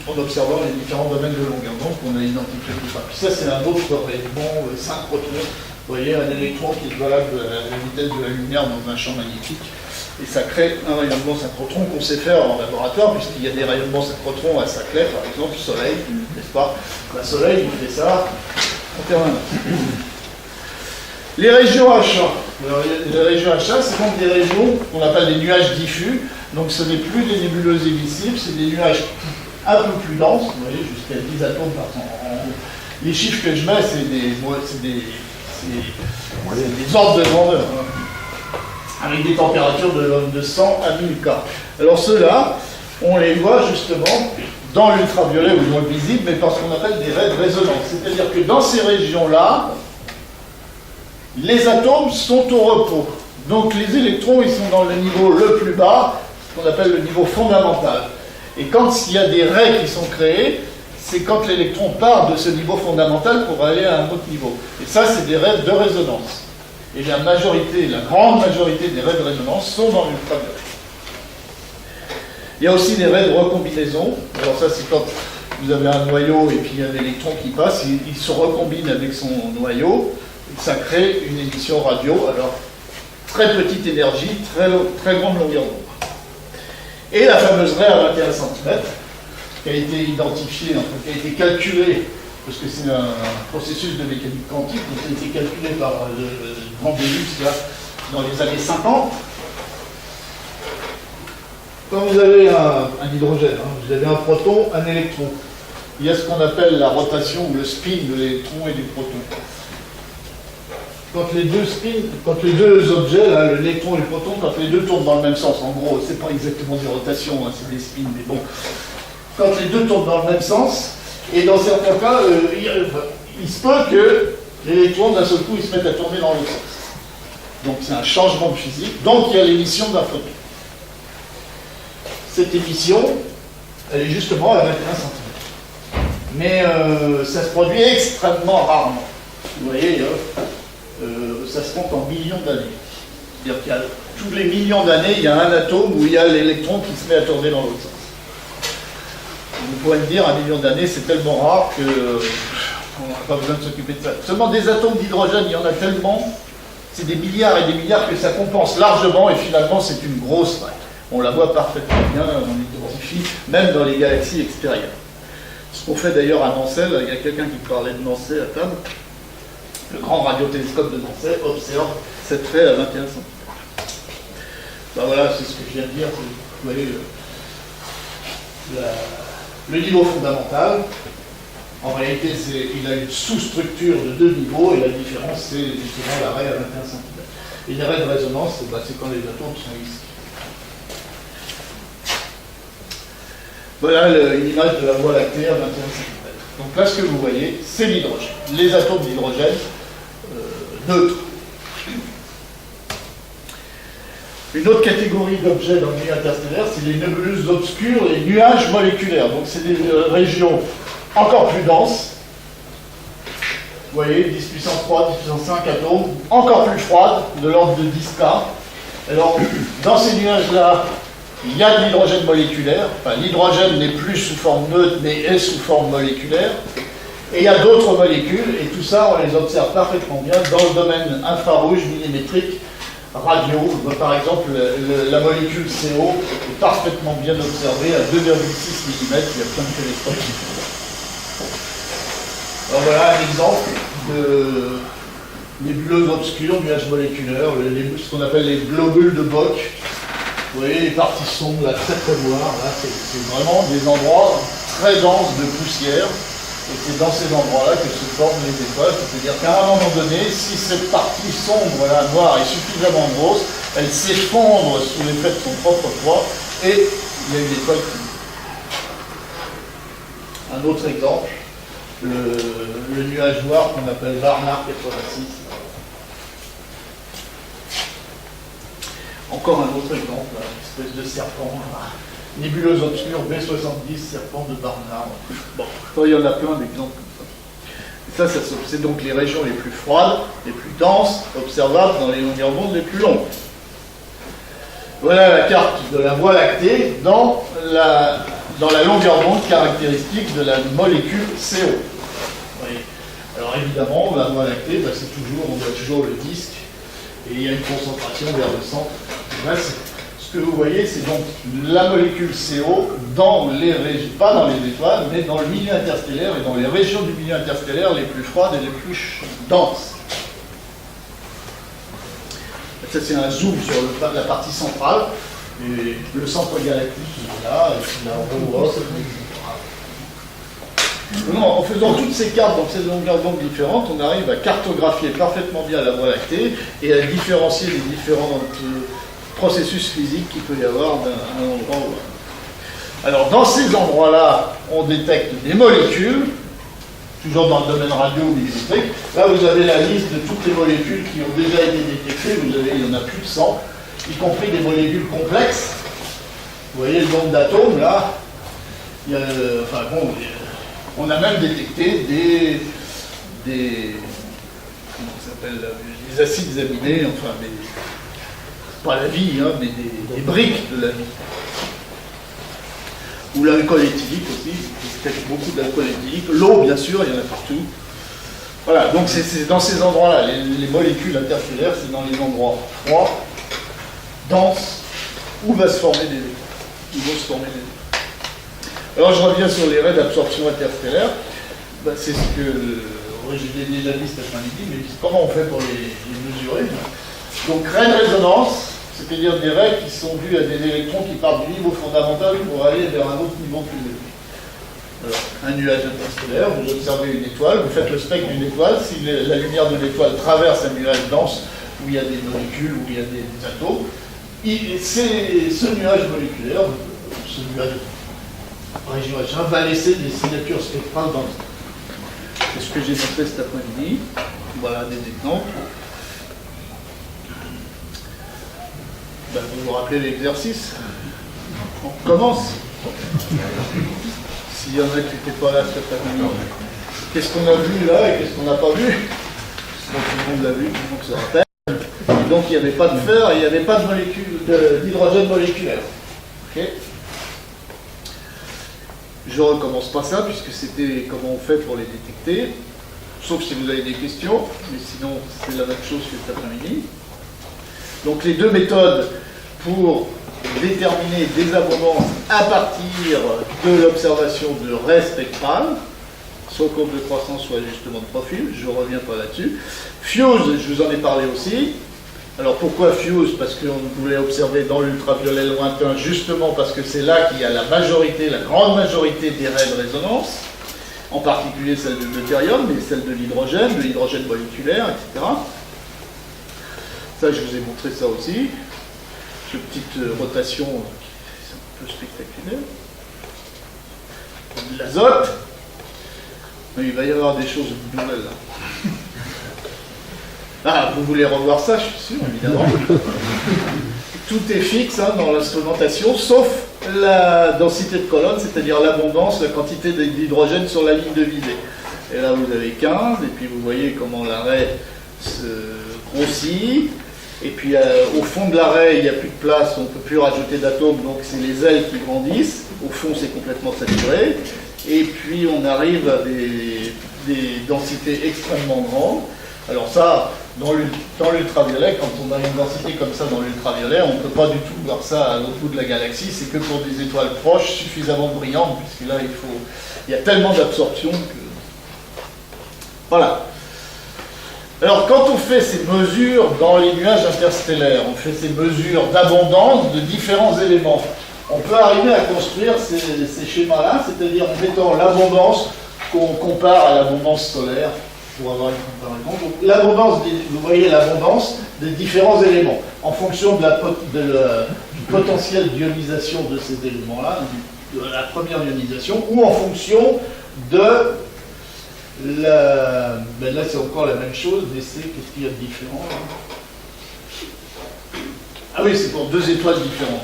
en observant les différents domaines de longueur d'onde qu'on a identifié tout ça. Puis ça, c'est un autre rayonnement synchrotron. Vous voyez, un électron qui est valable à la vitesse de la lumière dans un champ magnétique. Et ça crée un rayonnement synchrotron qu'on sait faire en laboratoire, puisqu'il y a des rayonnements synchrotrons à Saclay, par exemple, le Soleil, n'est-ce pas? Le Soleil, il fait ça en permanence. Les régions H1. Les régions H1, c'est donc des régions qu'on appelle des nuages diffus. Donc ce n'est plus des nébuleuses émissibles, c'est des nuages un peu plus denses, vous voyez, jusqu'à 10 atomes par centimètre. Les chiffres que je mets, c'est des ordres de grandeur. Avec des températures de 100 à 1000 K. Alors ceux-là, on les voit justement dans l'ultraviolet ou dans le visible, mais par ce qu'on appelle des raies de résonance. C'est-à-dire que dans ces régions-là, les atomes sont au repos. Donc les électrons, ils sont dans le niveau le plus bas, ce qu'on appelle le niveau fondamental. Et quand il y a des raies qui sont créées, c'est quand l'électron part de ce niveau fondamental pour aller à un autre niveau. Et ça, c'est des raies de résonance. Et la grande majorité des raies de résonance sont dans l'ultraviolet. Il y a aussi des raies de recombinaison. Alors ça, c'est quand vous avez un noyau et puis un électron qui passe, il se recombine avec son noyau, et ça crée une émission radio. Alors, très petite énergie, très grande longueur d'onde. Et la fameuse raie à 21 cm, qui a été identifiée, enfin, qui a été calculée, parce que c'est un processus de mécanique quantique, qui a été calculé par le grand Béus là, dans les années 50. Quand vous avez un hydrogène, vous avez un proton, un électron. Il y a ce qu'on appelle la rotation ou le spin de l'électron et du proton. Quand les deux objets, là, l'électron et le proton, quand les deux tournent dans le même sens, en gros, c'est pas exactement des rotations, hein, c'est des spins, mais bon. Quand les deux tournent dans le même sens, et dans certains cas, il se peut que l'électron, d'un seul coup, il se mette à tourner dans l'autre sens. Donc c'est un changement de physique, donc il y a l'émission d'un photon. Cette émission, elle est justement à 21 cm. Mais ça se produit extrêmement rarement. Vous voyez, ça se compte en millions d'années. C'est-à-dire qu'il y a tous les millions d'années, il y a un atome où il y a l'électron qui se met à tourner dans l'autre sens. Vous pourrez me dire, un million d'années, c'est tellement rare que on n'a pas besoin de s'occuper de ça. Seulement des atomes d'hydrogène, il y en a tellement, c'est des milliards et des milliards que ça compense largement, et finalement, c'est une grosse vague. On la voit parfaitement bien, on identifie, même dans les galaxies extérieures. Ce qu'on fait d'ailleurs à Nancy, il y a quelqu'un qui parlait de Nancy à table. Le grand radiotélescope de Nancy observe cette raie à 21 cm. Ben voilà, c'est ce que je viens de dire. Vous voyez le niveau fondamental. En réalité, il a une sous-structure de 2 niveaux, et la différence, c'est justement la raie à 21 cm. Et les raies de résonance, c'est quand les atomes sont ici. Voilà une image de la Voie lactée à 21 cm. Donc là, ce que vous voyez, c'est l'hydrogène. Les atomes d'hydrogène neutres. Une autre catégorie d'objets dans le milieu interstellaire, c'est les nébuleuses obscures, les nuages moléculaires. Donc c'est des régions encore plus denses. Vous voyez, 10 puissance 3, 10 puissance 5 atomes, encore plus froides, de l'ordre de 10 K. Alors, dans ces nuages-là, il y a de l'hydrogène moléculaire. Enfin, l'hydrogène n'est plus sous forme neutre, mais est sous forme moléculaire. Et il y a d'autres molécules, et tout ça, on les observe parfaitement bien dans le domaine infrarouge, millimétrique, radio. Par exemple, la molécule CO est parfaitement bien observée à 2,6 mm. Il y a plein de télescopes qui font ça. Alors voilà un exemple de nébuleuse obscure, nuages moléculaires, ce qu'on appelle les globules de Bock. Vous voyez les parties sombres, là, très très noires, là, c'est vraiment des endroits très denses de poussière, et c'est dans ces endroits-là que se forment les étoiles. C'est-à-dire qu'à un moment donné, si cette partie sombre, là, noire, est suffisamment grosse, elle s'effondre sous l'effet de son propre poids, et il y a une étoile qui... Un autre exemple, le nuage noir qu'on appelle Barnard 86. Encore un autre exemple, une espèce de serpent, nébuleuse obscure B70, serpent de Barnard. Bon, il y en a plein d'exemples comme ça. Ça, c'est donc les régions les plus froides, les plus denses, observables dans les longueurs d'onde les plus longues. Voilà la carte de la Voie lactée dans la longueur d'onde caractéristique de la molécule CO. Oui. Alors évidemment, la Voie lactée, c'est toujours, on voit toujours le disque, et il y a une concentration vers le centre. Là, ce que vous voyez, c'est donc la molécule CO dans les régions, pas dans les étoiles, mais dans le milieu interstellaire et dans les régions du milieu interstellaire les plus froides et les plus denses. Ça, c'est un zoom sur la partie centrale, et le centre galactique est là, et puis là, on voit. Non, en faisant toutes ces cartes dans ces longueurs d'onde différentes, on arrive à cartographier parfaitement bien la Voie lactée et à différencier les différents processus physiques qu'il peut y avoir d'un endroit ou à un. Alors, dans ces endroits-là, on détecte des molécules, toujours dans le domaine radio ou millimétrique. Là, vous avez la liste de toutes les molécules qui ont déjà été détectées. Il y en a plus de 100, y compris des molécules complexes. Vous voyez le nombre d'atomes, là. Il y a, enfin, bon, on a même détecté des comment ça s'appelle, des acides aminés, enfin, pas la vie, hein, mais des briques de la vie. ou l'alcool éthylique aussi, il y a beaucoup d'alcool éthylique, l'eau bien sûr, il y en a partout. Voilà, donc c'est dans ces endroits-là, les molécules interstellaires, c'est dans les endroits froids, denses, où va se former des étoiles. Où vont se former des étoiles. Alors je reviens sur les raies d'absorption interstellaire. Ben, c'est ce que je l'ai déjà dit cet après-midi, mais comment on fait pour les mesurer? Donc raies de résonance, c'est-à-dire des raies qui sont dues à des électrons qui partent du niveau fondamental pour aller vers un autre niveau plus élevé. Alors, un nuage interstellaire, vous observez une étoile, vous faites le spectre d'une étoile, si la lumière de l'étoile traverse un nuage dense, où il y a des molécules, où il y a des atomes, ce nuage moléculaire, ce nuage région H1, va laisser des signatures spectrales dans le temps. C'est ce que j'ai montré cet après-midi. Voilà des exemples. Ben, vous vous rappelez l'exercice? On commence. S'il y en a qui n'étaient pas là cet après-midi. Qu'est-ce qu'on a vu là et qu'est-ce qu'on n'a pas vu? Bon, tout le monde l'a vu, tout le monde se rappelle. Et donc il n'y avait pas de fer et il n'y avait pas d'hydrogène moléculaire. Okay. Je ne recommence pas ça puisque c'était comment on fait pour les détecter. Sauf si vous avez des questions, mais sinon c'est la même chose que cet après-midi. Donc les deux méthodes pour déterminer des abondances à partir de l'observation de raies spectrales, soit courbe de croissance, soit ajustement de profil, je ne reviens pas là-dessus. Fuse, je vous en ai parlé aussi. Alors pourquoi fuse? Parce qu'on voulait observer dans l'ultraviolet lointain, justement parce que c'est là qu'il y a la majorité, la grande majorité des raies de résonance, en particulier celle de deutérium, mais celle de l'hydrogène moléculaire, etc. Ça, je vous ai montré ça aussi. Cette petite rotation qui est un peu spectaculaire. De l'azote. Il va y avoir des choses nouvelles là. Ah, vous voulez revoir ça, je suis sûr, évidemment. Tout est fixe hein, dans l'instrumentation, sauf la densité de colonne, c'est-à-dire l'abondance, la quantité d'hydrogène sur la ligne de visée. Et là, vous avez 15, et puis vous voyez comment l'arrêt se grossit. Et puis au fond de l'arrêt, il n'y a plus de place, on ne peut plus rajouter d'atomes, donc c'est les ailes qui grandissent. Au fond, c'est complètement saturé. Et puis on arrive à des densités extrêmement grandes. Alors ça, dans l'ultraviolet, quand on a une densité comme ça dans l'ultraviolet, on ne peut pas du tout voir ça à l'autre bout de la galaxie, c'est que pour des étoiles proches, suffisamment brillantes, puisque là, il y a tellement d'absorption que... Voilà. Alors, quand on fait ces mesures dans les nuages interstellaires, on fait ces mesures d'abondance de différents éléments, on peut arriver à construire ces schémas-là, c'est-à-dire en mettant l'abondance qu'on compare à l'abondance solaire, pour avoir une comparaison. Donc, l'abondance, vous voyez l'abondance des différents éléments, en fonction du potentiel d'ionisation de ces éléments-là, de la première ionisation, ou en fonction de ben là c'est encore la même chose, d'essayer qu'est-ce qu'il y a de différent là. Ah oui, c'est pour deux étoiles différentes.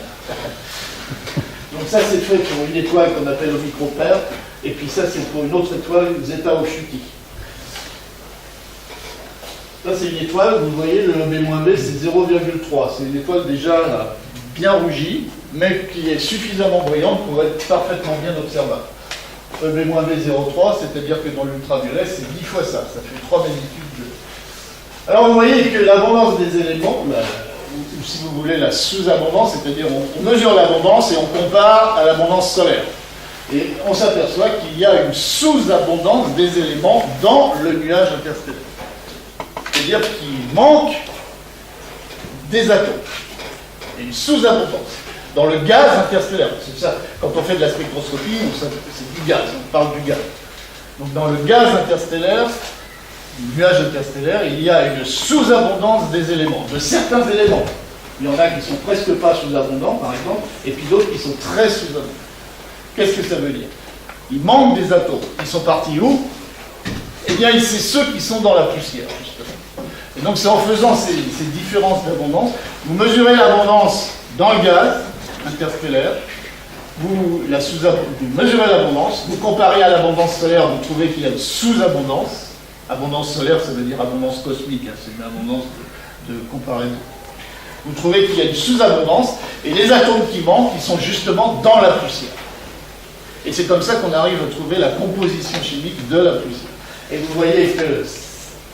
Donc ça c'est fait pour une étoile qu'on appelle au micropère, et puis ça c'est pour une autre étoile, Zeta Ophiuchi. Là c'est une étoile, vous voyez le B-B c'est 0,3, c'est une étoile déjà là, bien rougie, mais qui est suffisamment brillante pour être parfaitement bien observable. B-B 0,3, c'est-à-dire que dans l'ultraviolet, c'est 10 fois ça, ça fait 3 magnitudes de... Alors vous voyez que l'abondance des éléments, ou si vous voulez la sous-abondance, c'est-à-dire on mesure l'abondance et on compare à l'abondance solaire. Et on s'aperçoit qu'il y a une sous-abondance des éléments dans le nuage interstellaire. C'est-à-dire qu'il manque des atomes. Il y a une sous-abondance. Dans le gaz interstellaire, c'est ça, quand on fait de la spectroscopie, c'est du gaz, on parle du gaz. Donc dans le gaz interstellaire, le nuage interstellaire, il y a une sous-abondance des éléments, de certains éléments. Il y en a qui sont presque pas sous-abondants, par exemple, et puis d'autres qui sont très sous-abondants. Qu'est-ce que ça veut dire? Il manque des atomes. Ils sont partis où? Eh bien, c'est ceux qui sont dans la poussière, justement. Et donc c'est en faisant ces différences d'abondance, vous mesurez l'abondance dans le gaz interstellaire, vous mesurez l'abondance, vous comparez à l'abondance solaire, vous trouvez qu'il y a une sous-abondance. Abondance solaire, ça veut dire abondance cosmique, hein, c'est une abondance de comparaison. Vous trouvez qu'il y a une sous-abondance, et les atomes qui manquent, ils sont justement dans la poussière. Et c'est comme ça qu'on arrive à trouver la composition chimique de la poussière. Et vous voyez que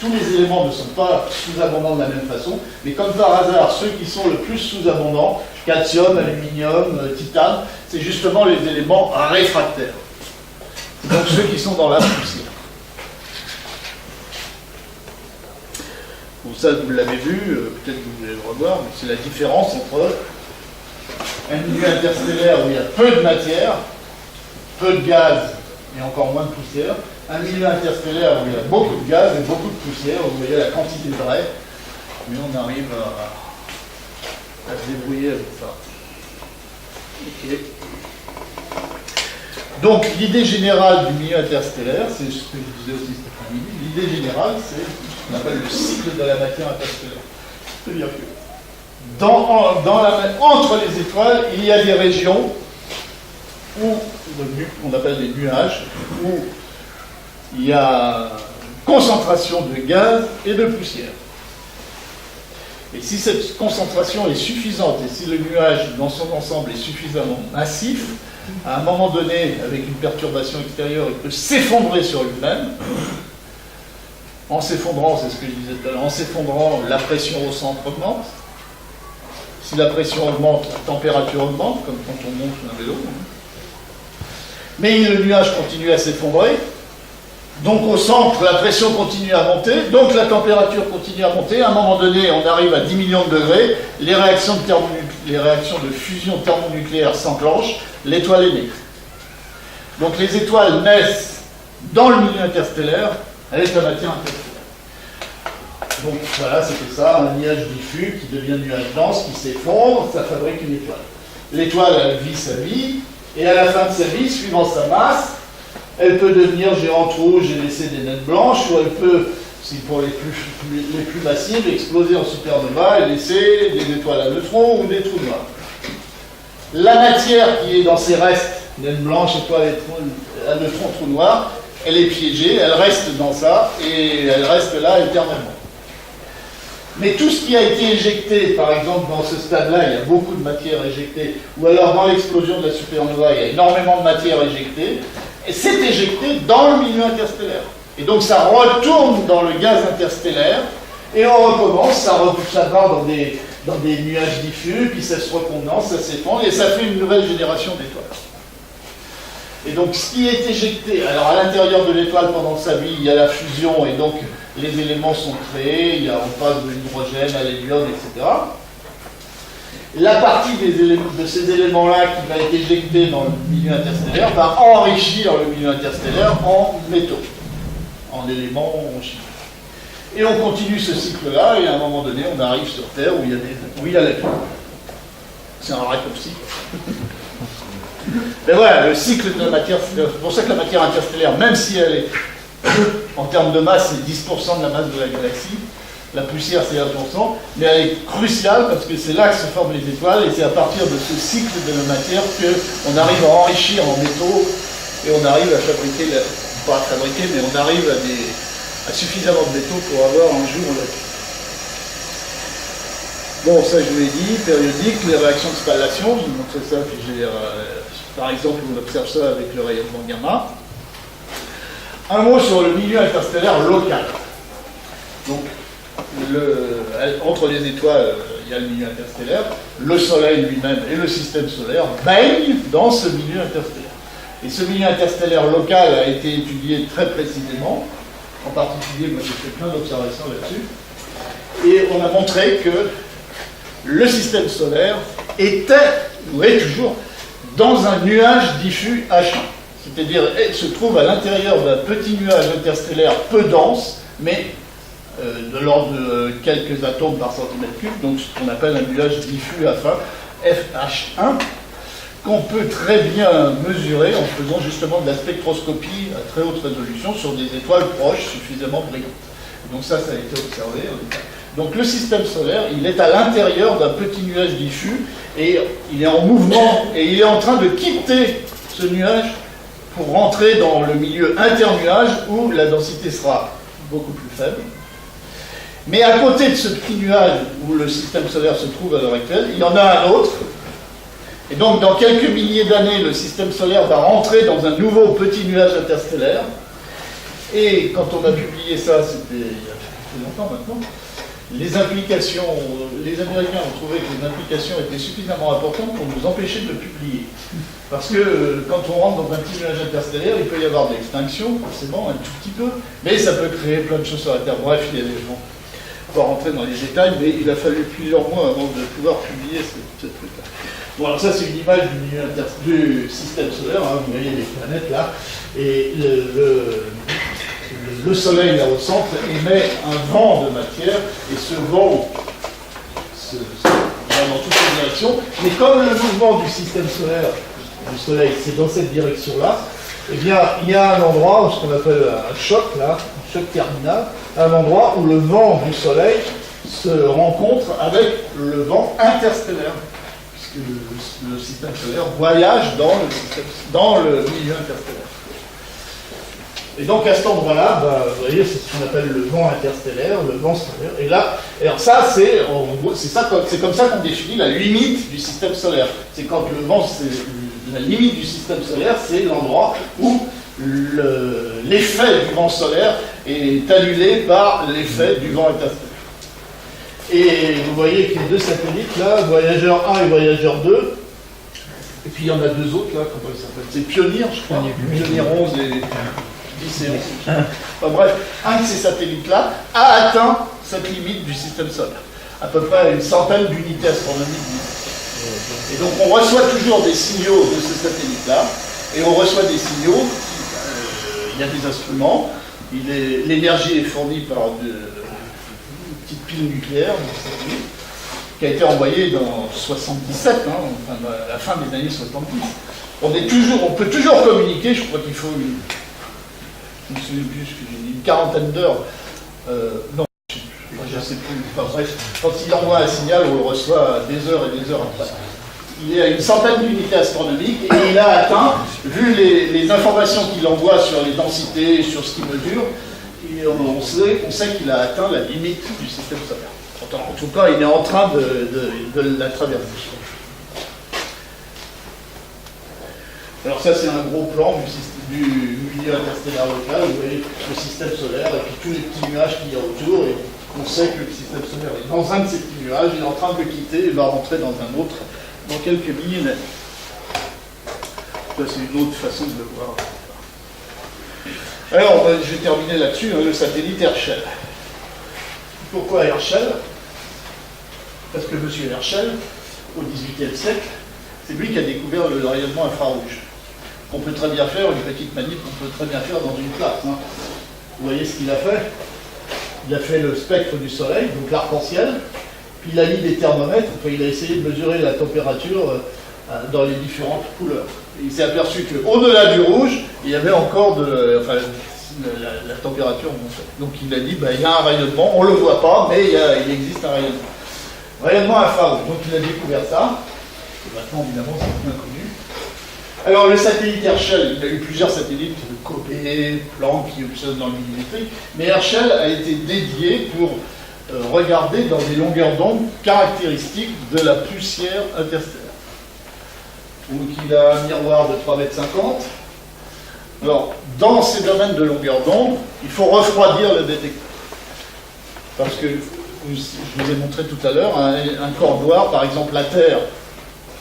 tous les éléments ne sont pas sous-abondants de la même façon, mais comme par hasard, ceux qui sont le plus sous-abondants, calcium, aluminium, titane, c'est justement les éléments réfractaires. Donc ceux qui sont dans la poussière. Bon, ça, vous l'avez vu, peut-être que vous allez le revoir, mais c'est la différence entre un milieu interstellaire où il y a peu de matière, peu de gaz et encore moins de poussière, un milieu interstellaire où il y a beaucoup de gaz et beaucoup de poussière, vous voyez la quantité de vrai, mais on arrive à se débrouiller avec ça. Ok. Donc l'idée générale du milieu interstellaire, c'est ce que je disais aussi cet après-midi, l'idée générale c'est ce qu'on appelle le cycle de la matière interstellaire. C'est-à-dire que entre les étoiles, il y a des régions où, qu'on appelle des nuages, où il y a concentration de gaz et de poussière. Et si cette concentration est suffisante, et si le nuage dans son ensemble est suffisamment massif, à un moment donné, avec une perturbation extérieure, il peut s'effondrer sur lui-même. En s'effondrant, c'est ce que je disais tout à l'heure, en s'effondrant, la pression au centre augmente. Si la pression augmente, la température augmente, comme quand on monte un vélo. Mais le nuage continue à s'effondrer. Donc au centre, la pression continue à monter, donc la température continue à monter. À un moment donné, on arrive à 10 millions de degrés, les réactions de fusion thermonucléaire s'enclenchent, l'étoile est née. Donc les étoiles naissent dans le milieu interstellaire avec la matière interstellaire. Donc voilà, c'était ça, un nuage diffus qui devient nuage dense, qui s'effondre, ça fabrique une étoile. L'étoile, elle vit sa vie, et à la fin de sa vie, suivant sa masse, elle peut devenir géante rouge et laisser des naines blanches, ou elle peut, si pour les plus massives, exploser en supernova et laisser des étoiles à neutrons ou des trous noirs. La matière qui est dans ces restes, naines blanches, étoiles à neutrons, trous noirs, elle est piégée, elle reste dans ça, et elle reste là éternellement. Mais tout ce qui a été éjecté, par exemple dans ce stade-là, il y a beaucoup de matière éjectée, ou alors dans l'explosion de la supernova, il y a énormément de matière éjectée, et c'est éjecté dans le milieu interstellaire. Et donc ça retourne dans le gaz interstellaire, et on recommence, ça part dans des nuages diffus, puis ça se recondense, ça s'effondre, et ça fait une nouvelle génération d'étoiles. Et donc ce qui est éjecté, alors à l'intérieur de l'étoile pendant sa vie, il y a la fusion, et donc les éléments sont créés, on passe de l'hydrogène à l'hélium, etc. La partie de ces éléments-là qui va être éjectée dans le milieu interstellaire va enrichir le milieu interstellaire en métaux, en éléments chimiques. Et on continue ce cycle-là, et à un moment donné, on arrive sur Terre où il y a la vie. C'est un raccourci. Mais voilà, le cycle de la matière, c'est pour ça que la matière interstellaire, même si elle est, en termes de masse, c'est 10% de la masse de la galaxie, la poussière c'est 1%, mais elle est cruciale parce que c'est là que se forment les étoiles, et c'est à partir de ce cycle de la matière qu'on arrive à enrichir en métaux, et on arrive à fabriquer, pas à fabriquer, mais on arrive à suffisamment de métaux pour avoir un jour la vie. Bon, ça je vous l'ai dit, périodique, les réactions de spallation, je vous montre ça, puis par exemple, on observe ça avec le rayonnement gamma. Un mot sur le milieu interstellaire local. Donc, entre les étoiles, il y a le milieu interstellaire, le Soleil lui-même et le système solaire baignent dans ce milieu interstellaire. Et ce milieu interstellaire local a été étudié très précisément, en particulier, moi j'ai fait plein d'observations là-dessus, et on a montré que le système solaire était, ou est toujours, dans un nuage diffus H1. C'est-à-dire, il se trouve à l'intérieur d'un petit nuage interstellaire peu dense, mais de l'ordre de quelques atomes par centimètre cube, donc ce qu'on appelle un nuage diffus FH1, qu'on peut très bien mesurer en faisant justement de la spectroscopie à très haute résolution sur des étoiles proches suffisamment brillantes. Donc ça a été observé. Donc le système solaire, il est à l'intérieur d'un petit nuage diffus, et il est en mouvement, et il est en train de quitter ce nuage pour rentrer dans le milieu internuage où la densité sera beaucoup plus faible. Mais à côté de ce petit nuage où le système solaire se trouve à l'heure actuelle, il y en a un autre, Et donc, dans quelques milliers d'années, le système solaire va rentrer dans un nouveau petit nuage interstellaire. Et quand on a publié ça, c'était il y a très longtemps maintenant, les Américains ont trouvé que les implications étaient suffisamment importantes pour nous empêcher de le publier. Parce que quand on rentre dans un petit nuage interstellaire, il peut y avoir de l'extinction, forcément, un tout petit peu, mais ça peut créer plein de choses sur la Terre. Bref, il y a des gens qui vont rentrer dans les détails, mais il a fallu plusieurs mois avant de pouvoir publier ce truc-là. Bon, alors ça, c'est une image du système solaire, hein, vous voyez les planètes là, et le Soleil, là au centre, émet un vent de matière, et ce vent va dans toutes les directions. Mais comme le mouvement du système solaire, du Soleil, c'est dans cette direction-là, eh bien, il y a un endroit, ce qu'on appelle un choc, là, un choc terminal, un endroit où le vent du Soleil se rencontre avec le vent interstellaire, puisque le système solaire voyage dans le milieu interstellaire. Et donc à cet endroit-là, vous voyez, c'est ce qu'on appelle le vent interstellaire, le vent solaire. Et là, alors ça, c'est comme ça qu'on définit la limite du système solaire. C'est quand le vent, la limite du système solaire, c'est l'endroit où l'effet du vent solaire est annulé par l'effet du vent interstellaire. Et vous voyez que les deux satellites là, Voyageur 1 et Voyageur 2, et puis il y en a deux autres là, comment ils s'appellent? C'est Pioneer, je crois. Pioneer 11 et 10 et 11. Enfin bref, un de ces satellites-là a atteint cette limite du système solaire, à peu près une centaine d'unités astronomiques. Et donc on reçoit toujours des signaux de ce satellite-là, et on reçoit des signaux, il y a des instruments, l'énergie est fournie par une petite pile nucléaire, qui a été envoyée dans 77, enfin, à la fin des années 70. On peut toujours communiquer, je crois qu'il faut je ne me souviens plus ce que j'ai dit, une quarantaine d'heures. Non, je ne sais plus. Enfin, bref, quand il envoie un signal, on le reçoit des heures et des heures après. Il y a une centaine d'unités astronomiques et il a atteint, vu les informations qu'il envoie sur les densités, sur ce qu'il mesure, et on sait qu'il a atteint la limite du système solaire. En tout cas, il est en train de la traverser. Alors ça, c'est un gros plan du milieu interstellaire local. Vous voyez le système solaire et puis tous les petits nuages qu'il y a autour. Et on sait que le système solaire est dans un de ces petits nuages, il est en train de le quitter et va rentrer dans un autre dans quelques millénaires. Ça, c'est une autre façon de le voir. Alors, je vais terminer là-dessus, le satellite Herschel. Pourquoi Herschel? Parce que M. Herschel, au XVIIIe siècle, c'est lui qui a découvert le rayonnement infrarouge. On peut très bien faire, une petite manip, on peut très bien faire dans une classe. Vous voyez ce qu'il a fait? Il a fait le spectre du Soleil, donc l'arc-en-ciel, puis il a mis des thermomètres, il a essayé de mesurer la température dans les différentes couleurs. Et il s'est aperçu qu'au-delà du rouge, il y avait encore la température montait. Donc il a dit, il y a un rayonnement, on ne le voit pas, mais il existe un rayonnement. Rayonnement infrarouge, donc il a découvert ça. Et maintenant, évidemment, c'est bien connu. Alors, le satellite Herschel, il y a eu plusieurs satellites, Cobé, Planck, qui observent dans le millimétrique, mais Herschel a été dédié pour regarder dans des longueurs d'onde caractéristiques de la poussière interstellaire. Donc, il a un miroir de 3,50 m. Alors, dans ces domaines de longueur d'onde, il faut refroidir le détecteur. Parce que, je vous ai montré tout à l'heure, un corps noir, par exemple la Terre,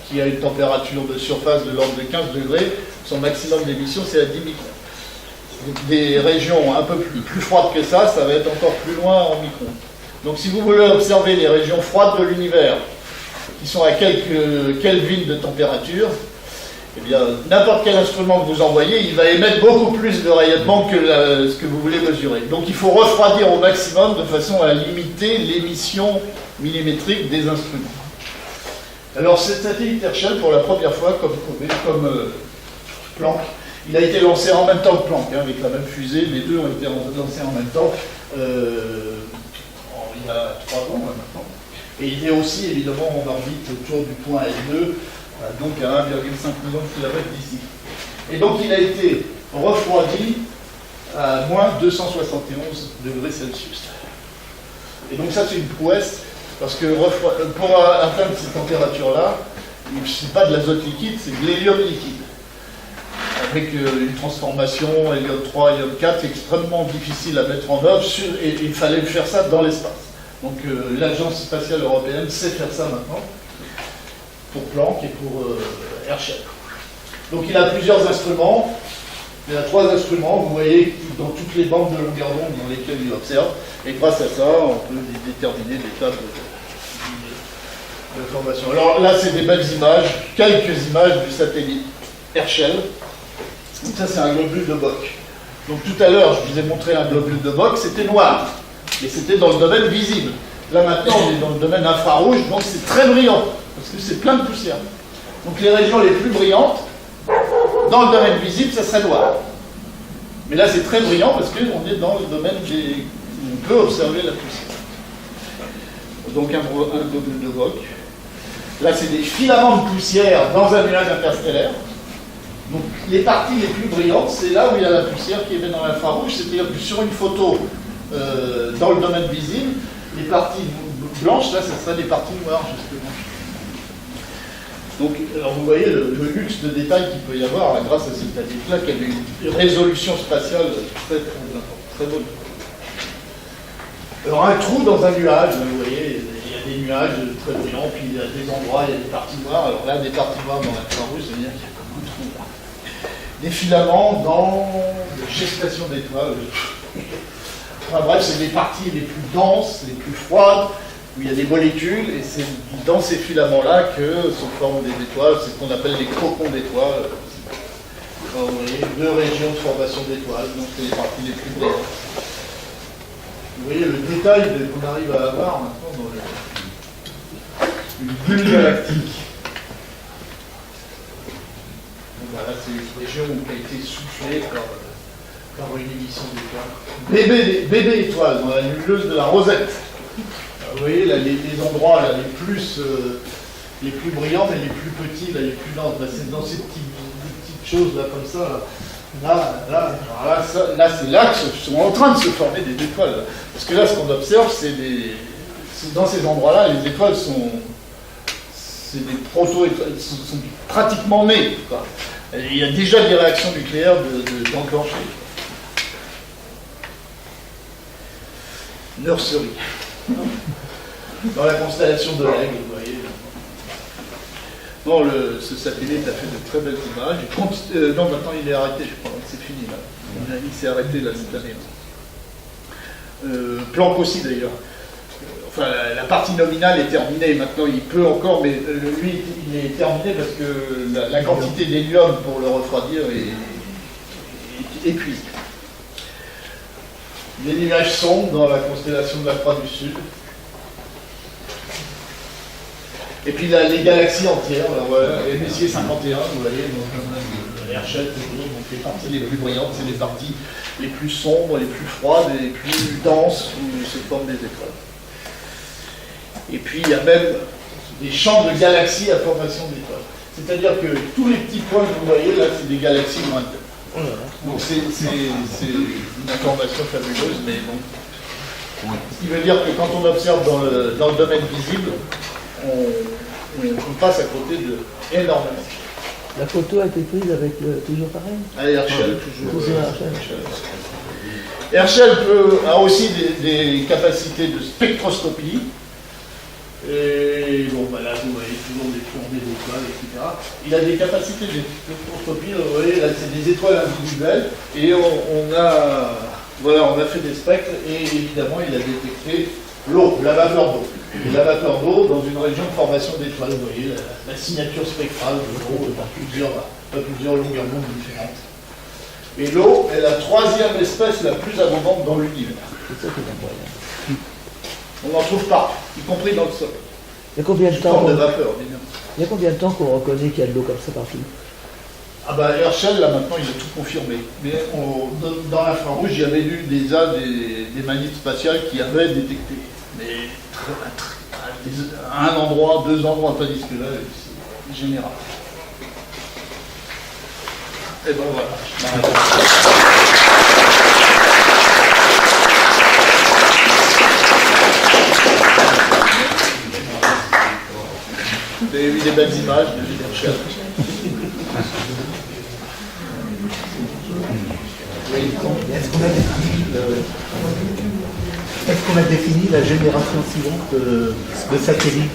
qui a une température de surface de l'ordre de 15 degrés, son maximum d'émission c'est à 10 microns. Des régions un peu plus froides que ça va être encore plus loin en microns. Donc si vous voulez observer les régions froides de l'univers, qui sont à quelques Kelvin de température, eh bien n'importe quel instrument que vous envoyez, il va émettre beaucoup plus de rayonnement que ce que vous voulez mesurer. Donc il faut refroidir au maximum de façon à limiter l'émission millimétrique des instruments. Alors, ce satellite Herschel, pour la première fois, comme Planck, il a été lancé en même temps que Planck, avec la même fusée. Les deux ont été lancés en même temps, il y a 3 ans maintenant. Et il est aussi, évidemment, en orbite autour du point L2, donc à 1,5 million de kilomètres d'ici. Et donc, il a été refroidi à moins 271 degrés Celsius. Et donc, ça, c'est une prouesse. Parce que pour atteindre ces températures-là, C'est pas de l'azote liquide, c'est de l'hélium liquide. Avec une transformation hélium 3, hélium 4, c'est extrêmement difficile à mettre en œuvre et il fallait faire ça dans l'espace. Donc l'Agence spatiale européenne sait faire ça maintenant, pour Planck et pour Herschel. Donc il a plusieurs instruments, il a 3 instruments, vous voyez, dans toutes les bandes de longueur d'onde dans lesquelles il observe, et grâce à ça, on peut déterminer des tas de formations. Alors là, c'est des belles images, quelques images du satellite Herschel. Donc ça, c'est un globule de Bock. Donc tout à l'heure, je vous ai montré un globule de Bock, c'était noir, et c'était dans le domaine visible. Là maintenant, on est dans le domaine infrarouge, donc c'est très brillant, parce que c'est plein de poussière. Donc les régions les plus brillantes, dans le domaine visible, ça serait noir. Mais là, c'est très brillant, parce qu'on est dans le domaine où on peut observer la poussière. Donc un globule de Bock. Là, c'est des filaments de poussière dans un nuage interstellaire. Donc les parties les plus brillantes, c'est là où il y a la poussière qui émet dans l'infrarouge, c'est-à-dire que sur une photo dans le domaine visible, les parties blanches, là, ce seraient des parties noires, justement. Donc, alors vous voyez le luxe de détails qu'il peut y avoir grâce à cette satellite-là, qui a une résolution spatiale très, très importante, très bonne. Alors un trou dans un nuage, vous voyez, il y a des nuages très brillants, puis il y a des endroits, il y a des parties noires. Alors là, des parties noires dans l'infrarouge, c'est-à-dire qu'il y a comme un trou là. Des filaments dans des gestations d'étoiles. Enfin bref, c'est les parties les plus denses, les plus froides, où il y a des molécules, et c'est dans ces filaments-là que se forment des étoiles. C'est ce qu'on appelle les cocons d'étoiles. Vous voyez, 2 régions de formation d'étoiles, donc c'est les parties les plus brillantes. Vous voyez le détail qu'on arrive à avoir maintenant dans une bulle galactique. Voilà, c'est une région qui a été soufflée par une émission d'étoiles. Bébé étoile dans la nébuleuse de la Rosette. Vous voyez là, les endroits là, les plus brillants, mais les plus petits, là, les plus denses. C'est dans ces petites choses là comme ça. Là, c'est là que sont en train de se former des étoiles. Là. Parce que là, ce qu'on observe, c'est dans ces endroits-là, les étoiles sont des proto-étoiles, sont pratiquement nées. Quoi. Et il y a déjà des réactions nucléaires d'enclencher. Nursery. Dans la constellation de l'Aigle, vous voyez. Bon, ce satellite a fait de très belles images. Non, maintenant il est arrêté, je crois. C'est fini là. Il s'est arrêté là cette année. Planck aussi d'ailleurs. Enfin, la partie nominale est terminée. Maintenant, il peut encore, mais lui, il est terminé parce que la quantité d'hélium pour le refroidir est épuisée. Des nuages sombres dans la constellation de la Croix du Sud. Et puis là, les galaxies entières, voilà, et Messier 51, vous voyez, donc Herschel, donc les parties les plus brillantes, c'est les parties les plus sombres, les plus froides et les plus denses où se forment des étoiles. Et puis il y a même des champs de galaxies à formation d'étoiles. C'est-à-dire que tous les petits points que vous voyez là, c'est des galaxies lointaines. Donc c'est une information fabuleuse, mais bon. Ce qui veut dire que quand on observe dans le domaine visible, on passe à côté de énormément. La photo a été prise avec toujours pareil. Ah, Herschel, toujours. Herschel. Herschel a aussi des capacités de spectroscopie. Et bon, bah là, vous voyez toujours des tournées d'étoiles, etc. Il a des capacités de spectroscopie. Vous voyez, là, c'est des étoiles individuelles. Et on a fait des spectres. Et évidemment, il a détecté l'eau, la vapeur d'eau. Et la vapeur d'eau dans une région de formation d'étoiles. Vous voyez, la signature spectrale de l'eau par plusieurs longueurs d'onde différentes. Et l'eau est la 3e espèce la plus abondante dans l'univers. C'est ça qui est incroyable. On en trouve partout, y compris dans le sol. Il y a combien de temps de vapeur, évidemment. Il y a combien de temps qu'on reconnaît qu'il y a de l'eau comme ça partout? Ah bah Herschel, là maintenant, il a tout confirmé. Mais dans l'infrarouge, il y avait eu déjà des manips spatiales qui avaient détecté. Mais à un endroit, 2 endroits, tandis que là, c'est général. Et bon voilà, je m'arrête. Mais oui. des belles images de l'Herschel. Est-ce qu'on a défini la génération suivante de satellites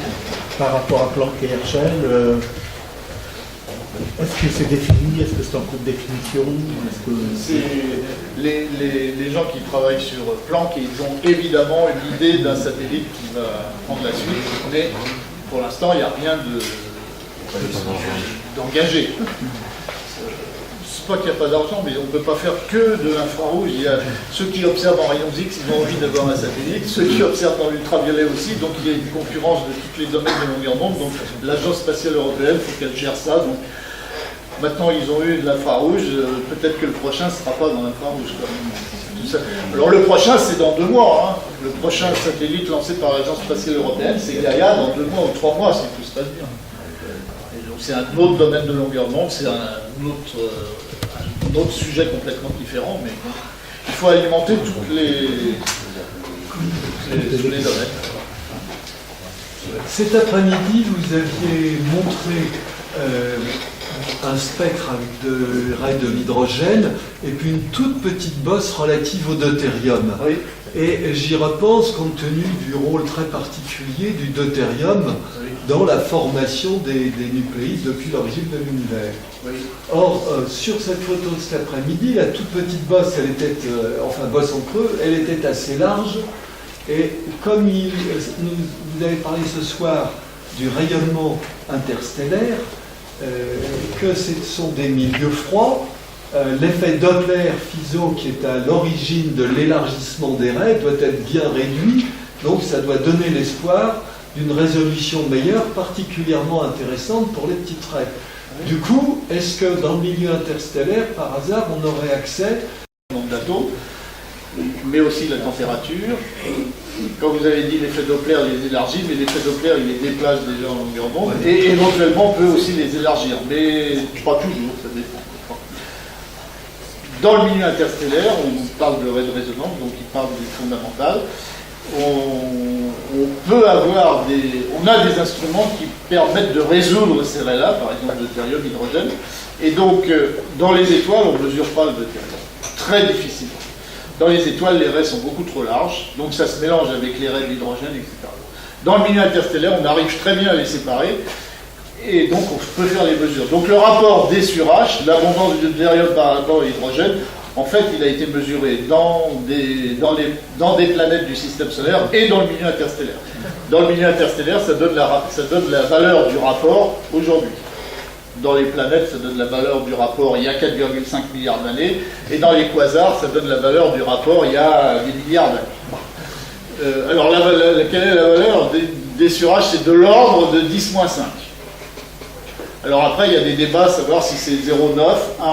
par rapport à Planck et Herschel? Est-ce que c'est défini? Est-ce que c'est en cours de définition? Les gens qui travaillent sur Planck, ils ont évidemment l'idée d'un satellite qui va prendre la suite, mais pour l'instant, il n'y a rien d'engagé. C'est pas qu'il n'y a pas d'argent, mais on ne peut pas faire que de l'infrarouge. Il y a ceux qui observent en rayons X, ils ont envie d'avoir un satellite, ceux qui observent dans l'ultraviolet aussi, donc il y a une concurrence de tous les domaines de longueur d'onde, donc l'Agence spatiale européenne, il faut qu'elle gère ça. Donc, maintenant, ils ont eu de l'infrarouge, peut-être que le prochain ne sera pas dans l'infrarouge. Alors le prochain, c'est dans 2 mois. Hein. Le prochain satellite lancé par l'Agence spatiale européenne, c'est Gaïa dans 2 mois ou 3 mois, si tout se passe bien. Et donc c'est un autre domaine de longueur d'onde, c'est un autre sujet complètement différent, mais il faut alimenter tous les domaines. Cet après-midi, vous aviez montré un spectre avec de raies de l'hydrogène et puis une toute petite bosse relative au deutérium. Oui. Et j'y repense compte tenu du rôle très particulier du deutérium dans la formation des nucléides depuis l'origine de l'univers. Oui. Or, sur cette photo de cet après-midi, la toute petite bosse, elle était, bosse en creux, elle était assez large. Et comme vous avez parlé ce soir du rayonnement interstellaire, que ce sont des milieux froids, l'effet Doppler-Fizeau qui est à l'origine de l'élargissement des raies doit être bien réduit, donc ça doit donner l'espoir d'une résolution meilleure, particulièrement intéressante pour les petites raies. Du coup, est-ce que dans le milieu interstellaire, par hasard, on aurait accès au nombre d'atomes, mais aussi la température. Comme vous avez dit, l'effet Doppler les élargit, mais l'effet Doppler il les déplace déjà en longueur d'onde, et éventuellement on peut aussi les élargir, mais pas toujours, ça dépend. Dans le milieu interstellaire, on parle de raies de résonance, donc il parle des fondamentales. On peut avoir on a des instruments qui permettent de résoudre ces raies-là, par exemple le deutérium, hydrogène, et donc dans les étoiles, on ne mesure pas le deutérium. Très difficile. Dans les étoiles, les raies sont beaucoup trop larges, donc ça se mélange avec les raies de l'hydrogène, etc. Dans le milieu interstellaire, on arrive très bien à les séparer, et donc on peut faire les mesures. Donc le rapport D sur H, l'abondance du deutérium par rapport à l'hydrogène, en fait, il a été mesuré dans des planètes du système solaire et dans le milieu interstellaire. Dans le milieu interstellaire, ça donne la valeur du rapport aujourd'hui. Dans les planètes, ça donne la valeur du rapport il y a 4,5 milliards d'années, et dans les quasars, ça donne la valeur du rapport il y a des milliards d'années. Alors, quelle est la valeur D sur H? C'est de l'ordre de 10-5. Alors après, il y a des débats à savoir si c'est 0,9, 1, 1,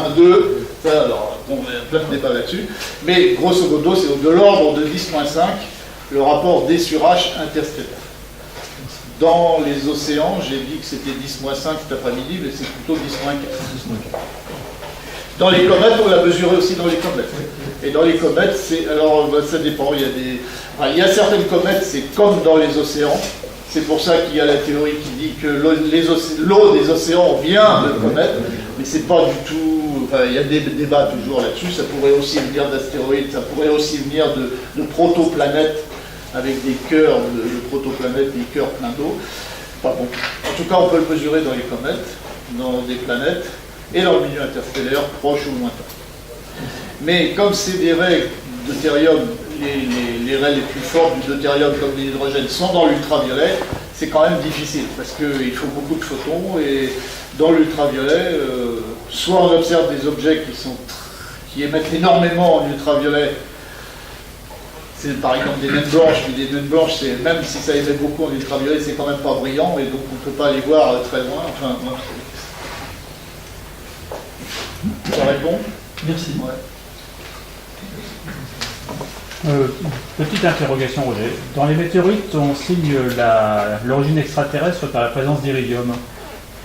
1, 1, 2, ça, alors, bon, il y a plein de débats là-dessus, mais grosso modo, c'est de l'ordre de 10-5, le rapport D sur H interstellaire. Dans les océans, j'ai dit que c'était 10-5 cet après-midi, mais c'est plutôt 10-4. Dans les comètes, on l'a mesuré aussi dans les comètes. Et dans les comètes, alors ça dépend, il y a certaines comètes, c'est comme dans les océans. C'est pour ça qu'il y a la théorie qui dit que l'eau des océans vient de comètes, mais c'est pas du tout. Enfin, il y a des débats toujours là-dessus. Ça pourrait aussi venir d'astéroïdes, ça pourrait aussi venir de protoplanètes avec des cœurs de protoplanètes, des cœurs pleins d'eau. Enfin, bon. En tout cas, on peut le mesurer dans les comètes, dans des planètes et dans le milieu interstellaire, proche ou lointain. Mais comme c'est des raies deutérium, les raies les plus fortes du deutérium comme l'hydrogène sont dans l'ultraviolet, c'est quand même difficile parce qu'il faut beaucoup de photons et dans l'ultraviolet, soit on observe des objets qui émettent énormément en ultraviolet, c'est par exemple des naines blanches, mais des naines blanches, même si ça émet beaucoup en ultraviolet, c'est quand même pas brillant et donc on ne peut pas les voir très loin. Enfin, ça répond? Merci. Ouais. Petite interrogation, Roger. Dans les météorites, on signe l'origine extraterrestre par la présence d'iridium.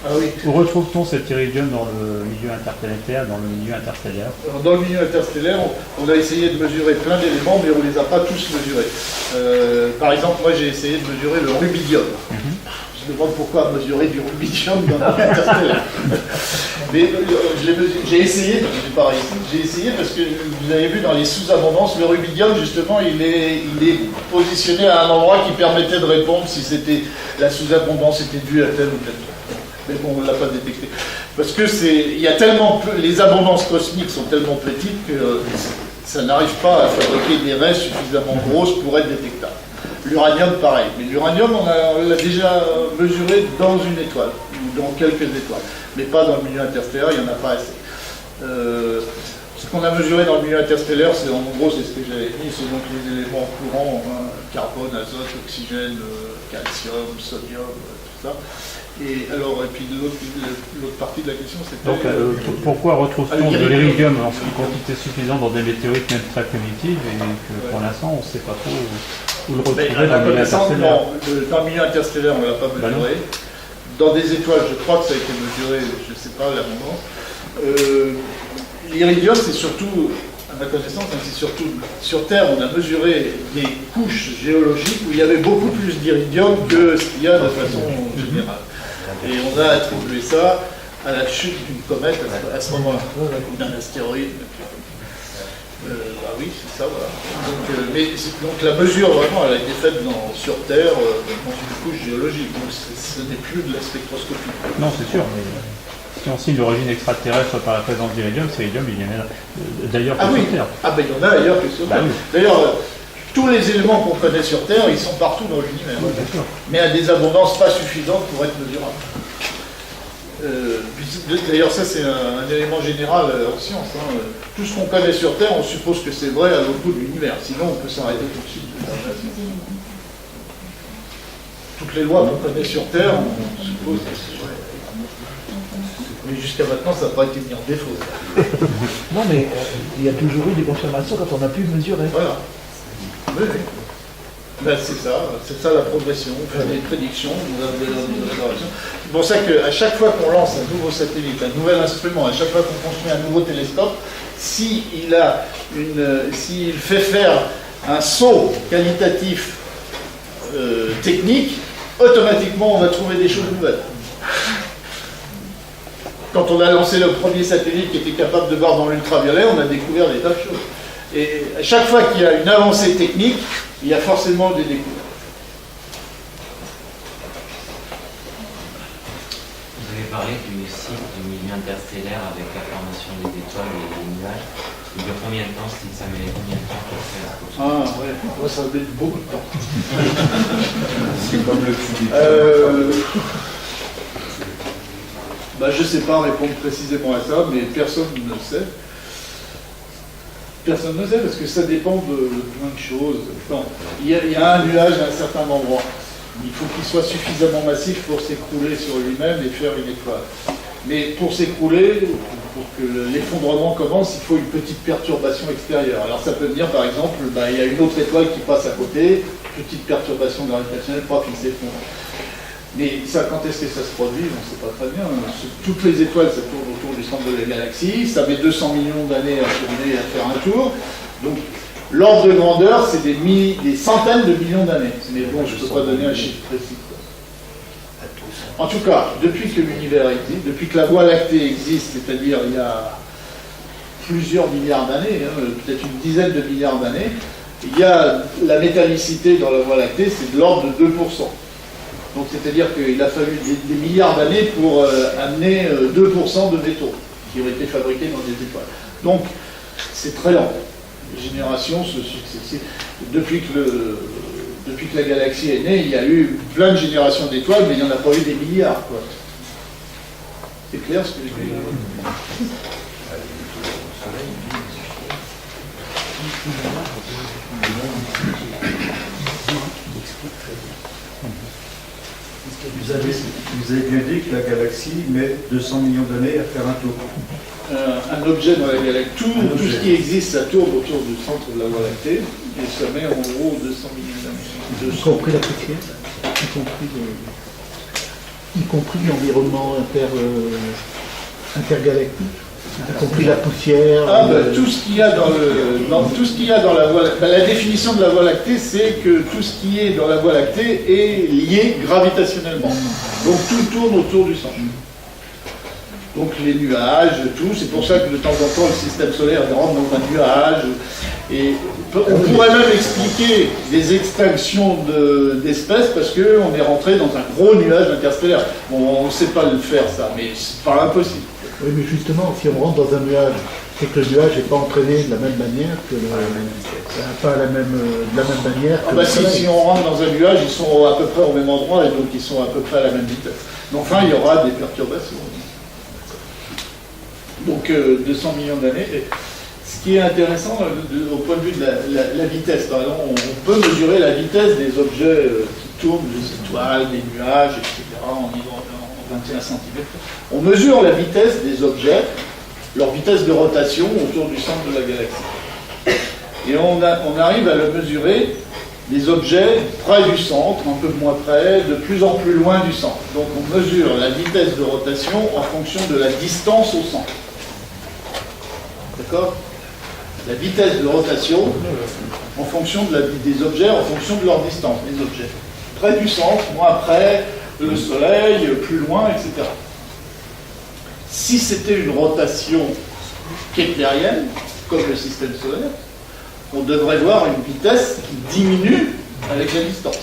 Ah oui. Où retrouve-t-on cet iridium dans le milieu interplanétaire, dans le milieu interstellaire? Alors, dans le milieu interstellaire, on a essayé de mesurer plein d'éléments, mais on ne les a pas tous mesurés. Par exemple, moi j'ai essayé de mesurer le rubidium. se demande pourquoi mesurer du rubidium dans le milieu interstellaire. Mais j'ai essayé, j'ai pas réussi, j'ai essayé parce que vous avez vu dans les sous-abondances, le rubidium justement il est positionné à un endroit qui permettait de répondre si c'était la sous-abondance était due à tel ou tel truc. Mais bon, on ne l'a pas détecté. Parce que il y a tellement peu, les abondances cosmiques sont tellement petites que ça n'arrive pas à fabriquer des raies suffisamment grosses pour être détectables. L'uranium, pareil. Mais l'uranium, on l'a déjà mesuré dans une étoile, ou dans quelques étoiles. Mais pas dans le milieu interstellaire, il n'y en a pas assez. Ce qu'on a mesuré dans le milieu interstellaire, c'est en gros, c'est ce que j'avais dit, c'est donc les éléments courants, hein, carbone, azote, oxygène, calcium, sodium, tout ça. Et puis l'autre partie de la question, c'était... Donc, pourquoi retrouve-t-on de l'iridium en quantité suffisante dans des météorites même très primitives et que pour l'instant, on ne sait pas trop où le retrouver dans le milieu interstellaire? Dans le milieu interstellaire, on ne l'a pas mesuré. Dans des étoiles, je crois que ça a été mesuré, je ne sais pas l'abondance. L'iridium, c'est surtout, à ma connaissance, c'est surtout sur Terre, on a mesuré des couches géologiques où il y avait beaucoup plus d'iridium que ce qu'il y a de façon générale. Et on a attribué ça à la chute d'une comète à ce moment-là, ou d'un astéroïde. Oui, c'est ça, voilà. Donc la mesure, vraiment, elle a été faite sur Terre, dans une couche géologique. Donc ce n'est plus de la spectroscopie. Non, c'est sûr. Mais si on signe l'origine extraterrestre par la présence d'iridium, c'est l'iridium, il y en a d'ailleurs que sur Terre. Ah ben il y en a ailleurs que sur Terre. Oui. D'ailleurs, tous les éléments qu'on connaît sur Terre, ils sont partout dans l'univers. Oui, mais à des abondances pas suffisantes pour être mesurables. D'ailleurs, ça c'est un élément général en science. Hein. Tout ce qu'on connaît sur Terre, on suppose que c'est vrai à l'autre bout de l'univers. Sinon, on peut s'arrêter tout de suite. Toutes les lois qu'on connaît sur Terre, on suppose que c'est vrai. Mais jusqu'à maintenant, ça n'a pas été mis en défaut. Non, mais il y a toujours eu des confirmations quand on a pu mesurer. Voilà. Oui, oui. Ben, c'est ça la progression, on fait des prédictions, c'est pour ça qu'à chaque fois qu'on lance un nouveau satellite, un nouvel instrument, à chaque fois qu'on construit un nouveau télescope, s'il fait faire un saut qualitatif technique, automatiquement on va trouver des choses nouvelles. Quand on a lancé le premier satellite qui était capable de voir dans l'ultraviolet, on a découvert des tas de choses. Et à chaque fois qu'il y a une avancée technique, il y a forcément des découvertes. Vous avez parlé du cycle du milieu interstellaire avec la formation des étoiles et des nuages. Il dure combien de temps, ça met combien de temps pour faire ça? Ah ouais, moi ça met beaucoup de temps. C'est comme le petit Je ne sais pas répondre précisément à ça, mais personne ne le sait. Personne ne sait parce que ça dépend de plein de choses. Enfin, il y a un nuage à un certain endroit. Il faut qu'il soit suffisamment massif pour s'écrouler sur lui-même et faire une étoile. Mais pour s'écrouler, pour que l'effondrement commence, il faut une petite perturbation extérieure. Alors ça peut venir par exemple, il y a une autre étoile qui passe à côté, petite perturbation gravitationnelle, paf, il s'effondre. Mais ça, quand est-ce que ça se produit, on ne sait pas très bien. Toutes les étoiles, ça tourne autour du centre de la galaxie. Ça met 200 millions d'années à tourner, à faire un tour. Donc, l'ordre de grandeur, c'est des centaines de millions d'années. Mais bon, je ne peux pas donner un chiffre précis. En tout cas, depuis que l'univers existe, depuis que la Voie lactée existe, c'est-à-dire il y a plusieurs milliards d'années, peut-être une dizaine de milliards d'années, il y a la métallicité dans la Voie lactée, c'est de l'ordre de 2%. Donc c'est-à-dire qu'il a fallu des milliards d'années pour amener 2% de métaux qui ont été fabriqués dans des étoiles. Donc c'est très lent. Les générations se succèdent. Depuis que la galaxie est née, il y a eu plein de générations d'étoiles, mais il n'y en a pas eu des milliards, quoi. C'est clair ce que je dis? Vous avez bien dit que la galaxie met 200 millions d'années à faire un tour. Un objet dans la galaxie, tout ce qui existe, ça tourne autour du centre de la Voie lactée, et ça met en gros 200 millions d'années. Y compris la poussière, y compris l'environnement intergalactique. y compris la poussière. Ah, tout ce qu'il y a tout ce qu'il y a dans la Voie lactée, la définition de la Voie lactée, c'est que tout ce qui est dans la Voie lactée est lié gravitationnellement. Donc tout tourne autour du centre. Donc les nuages, tout, c'est pour ça que de temps en temps le système solaire rentre dans un nuage. Et on pourrait même expliquer des extinctions d'espèces parce qu'on est rentré dans un gros nuage interstellaire. Bon, on ne sait pas le faire ça, mais c'est pas impossible. Oui, mais justement, si on rentre dans un nuage, c'est que le nuage n'est pas entraîné de la même manière que pas de la même manière que le Soleil. Si on rentre dans un nuage, ils sont à peu près au même endroit et donc ils sont à peu près à la même vitesse. Mais enfin, il y aura des perturbations. Donc 200 millions d'années. Ce qui est intéressant au point de vue de la vitesse, par exemple, on peut mesurer la vitesse des objets qui tournent, les étoiles, les nuages, etc., en 21 cm. On mesure la vitesse des objets, leur vitesse de rotation autour du centre de la galaxie. Et on arrive à le mesurer, les objets près du centre, un peu moins près, de plus en plus loin du centre. Donc on mesure la vitesse de rotation en fonction de la distance au centre. D'accord ? La vitesse de rotation en fonction des objets, en fonction de leur distance, les objets. Près du centre, moins près, le Soleil, plus loin, etc. Si c'était une rotation keplérienne, comme le système solaire, on devrait voir une vitesse qui diminue avec la distance.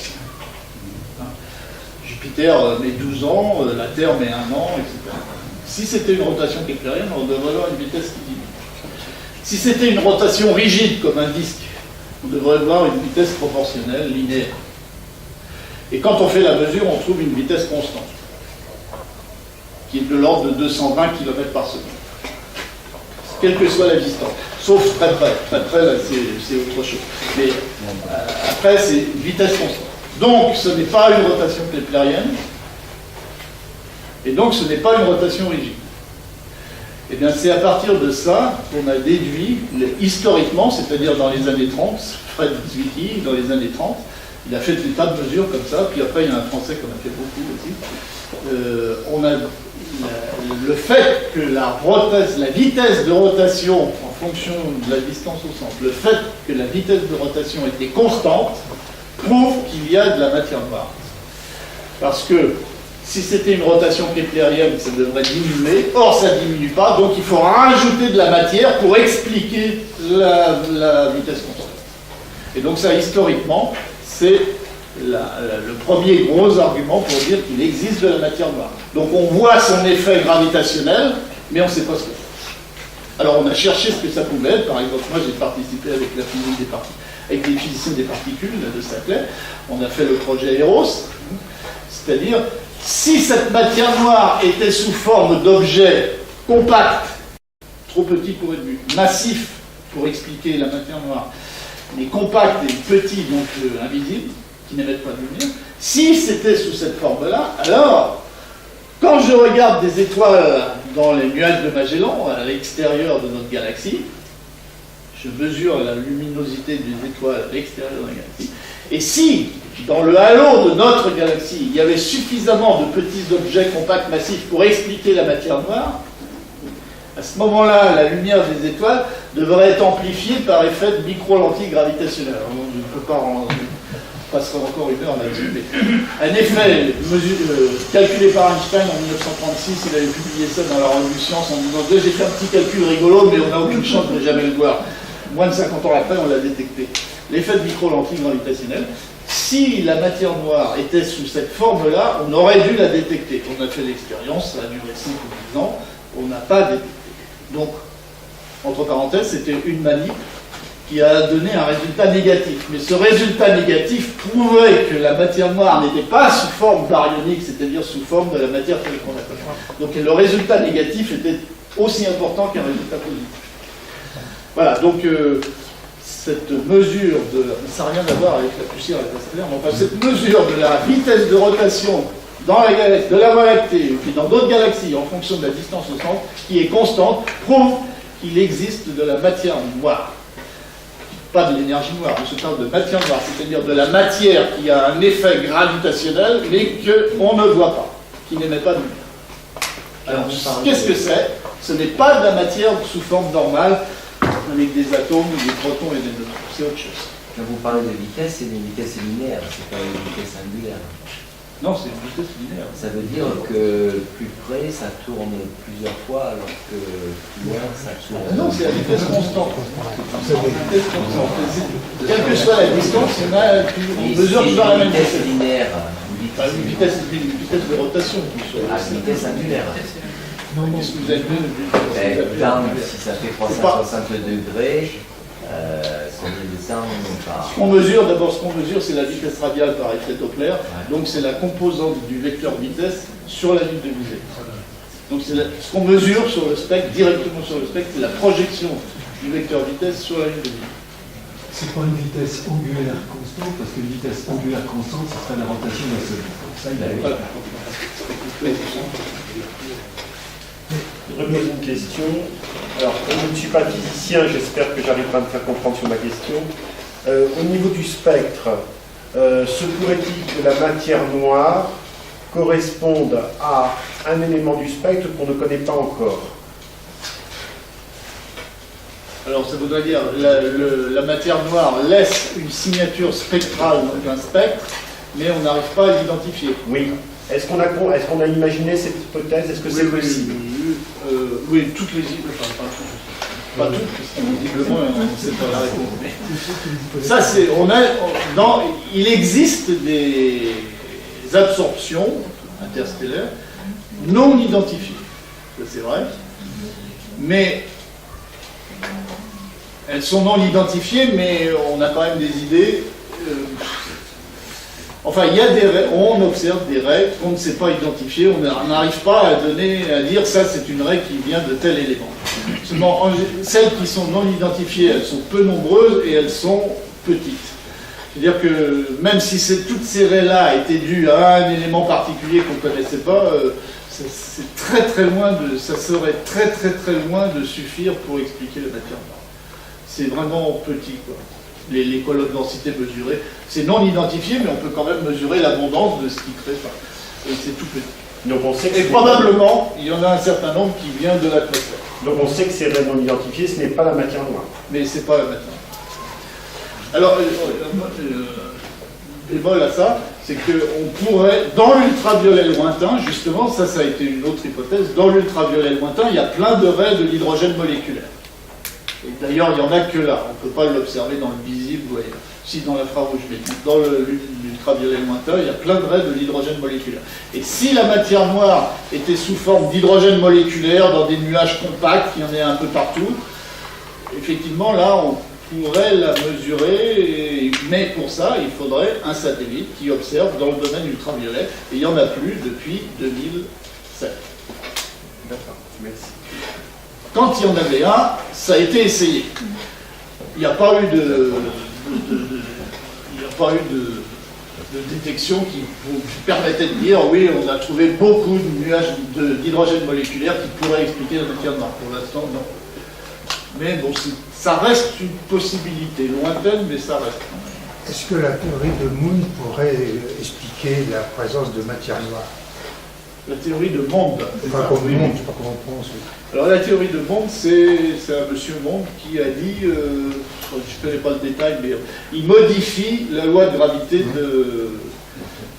Jupiter met 12 ans, la Terre met 1 an, etc. Si c'était une rotation keplérienne, on devrait voir une vitesse qui diminue. Si c'était une rotation rigide comme un disque, on devrait voir une vitesse proportionnelle linéaire. Et quand on fait la mesure, on trouve une vitesse constante, qui est de l'ordre de 220 km par seconde, quelle que soit la distance, sauf très près. Très près, là, c'est autre chose. Mais après, c'est une vitesse constante. Donc, ce n'est pas une rotation keplérienne, et donc ce n'est pas une rotation rigide. Eh bien, c'est à partir de ça qu'on a déduit, historiquement, c'est-à-dire dans les années 30, Fred Zwicky, dans les années 30, il a fait des tas de mesures comme ça, puis après, il y a un Français qui en a fait beaucoup aussi. On a le fait que la vitesse de rotation, en fonction de la distance au centre, le fait que la vitesse de rotation était constante, prouve qu'il y a de la matière noire. Parce que si c'était une rotation keplérienne, ça devrait diminuer. Or, ça ne diminue pas, donc il faut rajouter de la matière pour expliquer la vitesse constante. Et donc ça, historiquement, c'est le premier gros argument pour dire qu'il existe de la matière noire. Donc on voit son effet gravitationnel, mais on ne sait pas ce que c'est. Alors on a cherché ce que ça pouvait être. Par exemple, moi j'ai participé avec la physique des particules, avec les physiciens des particules de Saclay. On a fait le projet Eros, c'est-à-dire si cette matière noire était sous forme d'objet compact, trop petit pour être vu, massif pour expliquer la matière noire, mais compact et petit, donc invisible, qui n'émettent pas de lumière, si c'était sous cette forme-là, alors, quand je regarde des étoiles dans les nuages de Magellan, à l'extérieur de notre galaxie, je mesure la luminosité des étoiles à l'extérieur de la galaxie, et si, dans le halo de notre galaxie, il y avait suffisamment de petits objets compacts massifs pour expliquer la matière noire, à ce moment-là, la lumière des étoiles devrait être amplifiée par effet de micro-lentille gravitationnelle. Alors, je ne peux pas on passera encore une heure là-dessus, mais un effet calculé par Einstein en 1936, il avait publié ça dans la revue Science en disant « J'ai fait un petit calcul rigolo, mais on n'a aucune chance de jamais le voir. » Moins de 50 ans après, on l'a détecté. L'effet de micro-lentille gravitationnelle, si la matière noire était sous cette forme-là, on aurait dû la détecter. On a fait l'expérience, ça a duré 5 ou 10 ans, on n'a pas détecté. Donc, entre parenthèses, c'était une manip qui a donné un résultat négatif. Mais ce résultat négatif prouvait que la matière noire n'était pas sous forme baryonique, c'est-à-dire sous forme de la matière telle qu'on la connaît. Donc le résultat négatif était aussi important qu'un résultat positif. Voilà, donc cette mesure ça n'a rien à voir avec la poussière interstellaire, mais enfin cette mesure de la vitesse de rotation dans la galaxie, de la Voie lactée, ou puis dans d'autres galaxies, en fonction de la distance au centre, qui est constante, prouve qu'il existe de la matière noire. Pas de l'énergie noire, on se parle de matière noire, c'est-à-dire de la matière qui a un effet gravitationnel, mais qu'on ne voit pas, qui n'émet pas de lumière. Alors, qu'est-ce que c'est? Ce n'est pas de la matière sous forme normale, avec des atomes, des protons et des neutrons. C'est autre chose. Quand vous parlez de vitesse, c'est une vitesse linéaire, c'est pas une vitesse angulaire. Non, c'est une vitesse linéaire. Ça veut dire que plus près, ça tourne plusieurs fois, alors que plus loin, ça tourne. Ah non, c'est la vitesse constante. C'est la vitesse constante. Quelle que soit la distance, on mesure toujours la même vitesse. Linéaire. Une vitesse de rotation. Une vitesse angulaire. Qu'est-ce que vous avez vu? Si ça fait 360 degrés, son descend par... Ce qu'on mesure, d'abord, c'est la vitesse radiale par effet Doppler. Donc, c'est la composante du vecteur vitesse sur la ligne de visée. Donc, ce qu'on mesure sur le spectre, directement sur le spectre, c'est la projection du vecteur vitesse sur la ligne de visée. C'est pas une vitesse angulaire constante, parce qu'une vitesse angulaire constante, ce serait la rotation d'un seul. Ça, il a Voilà. Je repose une question. Alors, je ne suis pas physicien, j'espère que j'arriverai à me faire comprendre sur ma question. Au niveau du spectre, se pourrait-il que la matière noire corresponde à un élément du spectre qu'on ne connaît pas encore? Alors, ça voudrait dire la matière noire laisse une signature spectrale, donc un spectre, mais on n'arrive pas à l'identifier. Oui. Est-ce qu'on a imaginé cette hypothèse? Est-ce que c'est possible? Oui, toutes les hypothèses. Enfin, pas toutes, parce que visiblement, on ne sait pas la réponse. Mais ça, il existe des absorptions interstellaires non identifiées. Ça, c'est vrai. Mais elles sont non identifiées, mais on a quand même des idées. Enfin, on observe des raies qu'on ne sait pas identifier, on n'arrive pas à dire ça c'est une raie qui vient de tel élément. Seulement, celles qui sont non identifiées, elles sont peu nombreuses et elles sont petites. C'est-à-dire que même si toutes ces raies-là étaient dues à un élément particulier qu'on ne connaissait pas, c'est très très loin ça serait très très très loin de suffire pour expliquer la matière noire. C'est vraiment petit, quoi. Les colonnes densité mesurées, c'est non identifié, mais on peut quand même mesurer l'abondance de ce qui crée ça. Et c'est tout petit. Donc on sait que et probablement, il y en a un certain nombre qui vient de l'atmosphère. Donc on sait que c'est non identifié, ce n'est pas la matière noire. Mais c'est pas la matière noire. Alors, bémol à ça, c'est qu'on pourrait, dans l'ultraviolet lointain, justement, ça a été une autre hypothèse, dans l'ultraviolet lointain, il y a plein de raies de l'hydrogène moléculaire. Et d'ailleurs, il n'y en a que là. On ne peut pas l'observer dans le visible, vous voyez. Si dans l'infrarouge, mais dans l'ultraviolet lointain, il y a plein de raies de l'hydrogène moléculaire. Et si la matière noire était sous forme d'hydrogène moléculaire dans des nuages compacts, il y en a un peu partout, effectivement, là, on pourrait la mesurer, mais pour ça, il faudrait un satellite qui observe dans le domaine ultraviolet, et il n'y en a plus depuis 2007. D'accord, merci. Quand il y en avait un, ça a été essayé. Il n'y a pas eu de détection qui permettait de dire oui, on a trouvé beaucoup de nuages d'hydrogène moléculaire qui pourraient expliquer la matière noire. Pour l'instant, non. Mais bon, ça reste une possibilité lointaine, mais ça reste. Est-ce que la théorie de Moon pourrait expliquer la présence de matière noire? La théorie de Monde. Enfin, comme Monde, je ne sais pas comment on pense. Alors la théorie de Monde, c'est un monsieur Monde qui a dit, je ne connais pas le détail, mais il modifie la loi de gravité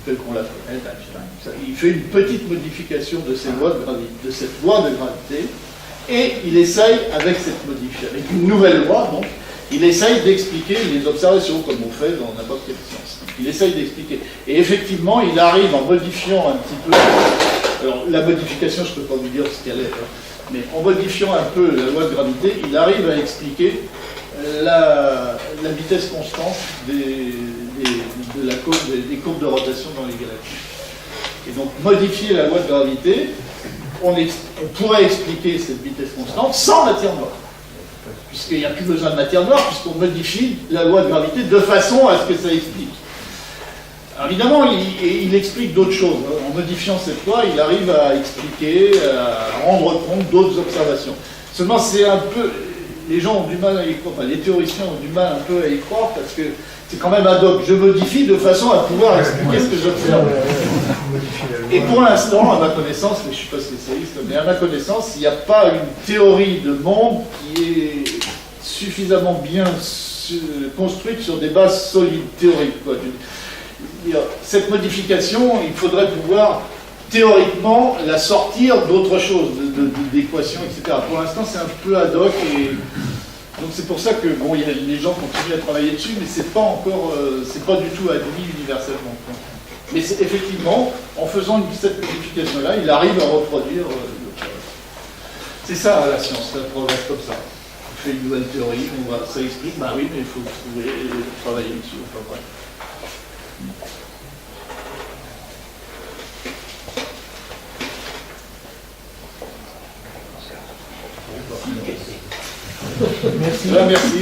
telle qu'on la connaît d'Einstein. Il fait une petite modification de cette loi de gravité, et il essaye, avec cette modification, avec une nouvelle loi, donc, il essaye d'expliquer les observations, comme on fait dans n'importe quelle science. Il essaye d'expliquer. Et effectivement, il arrive en modifiant un petit peu... Alors, la modification, je ne peux pas vous dire ce qu'elle est, hein, mais en modifiant un peu la loi de gravité, il arrive à expliquer la vitesse constante des courbes de rotation dans les galaxies. Et donc, modifier la loi de gravité, on pourrait expliquer cette vitesse constante sans matière noire. Puisqu'il n'y a plus besoin de matière noire, puisqu'on modifie la loi de gravité de façon à ce que ça explique. Alors évidemment, il explique d'autres choses. En modifiant cette loi, il arrive à expliquer, à rendre compte d'autres observations. Seulement, c'est un peu... Les gens ont du mal à y croire, enfin, les théoriciens ont du mal un peu à y croire, parce que c'est quand même ad hoc. Je modifie de façon à pouvoir expliquer ce que j'observe. modifie la loi. Et pour l'instant, à ma connaissance, mais je ne suis pas spécialiste, mais à ma connaissance, il n'y a pas une théorie de monde qui est suffisamment bien construite sur des bases solides, théoriques, quoi. Cette modification, il faudrait pouvoir théoriquement la sortir d'autre chose, d'équations, etc. Pour l'instant, c'est un peu ad hoc, et donc c'est pour ça que bon, les gens continuent à travailler dessus, mais c'est pas encore, c'est pas du tout admis universellement. Mais effectivement, en faisant cette modification-là, il arrive à reproduire. C'est ça la science, ça progresse comme ça. On fait une nouvelle théorie, ça explique, bah oui, mais il faut trouver, travailler dessus. Enfin, bref. Merci. Merci.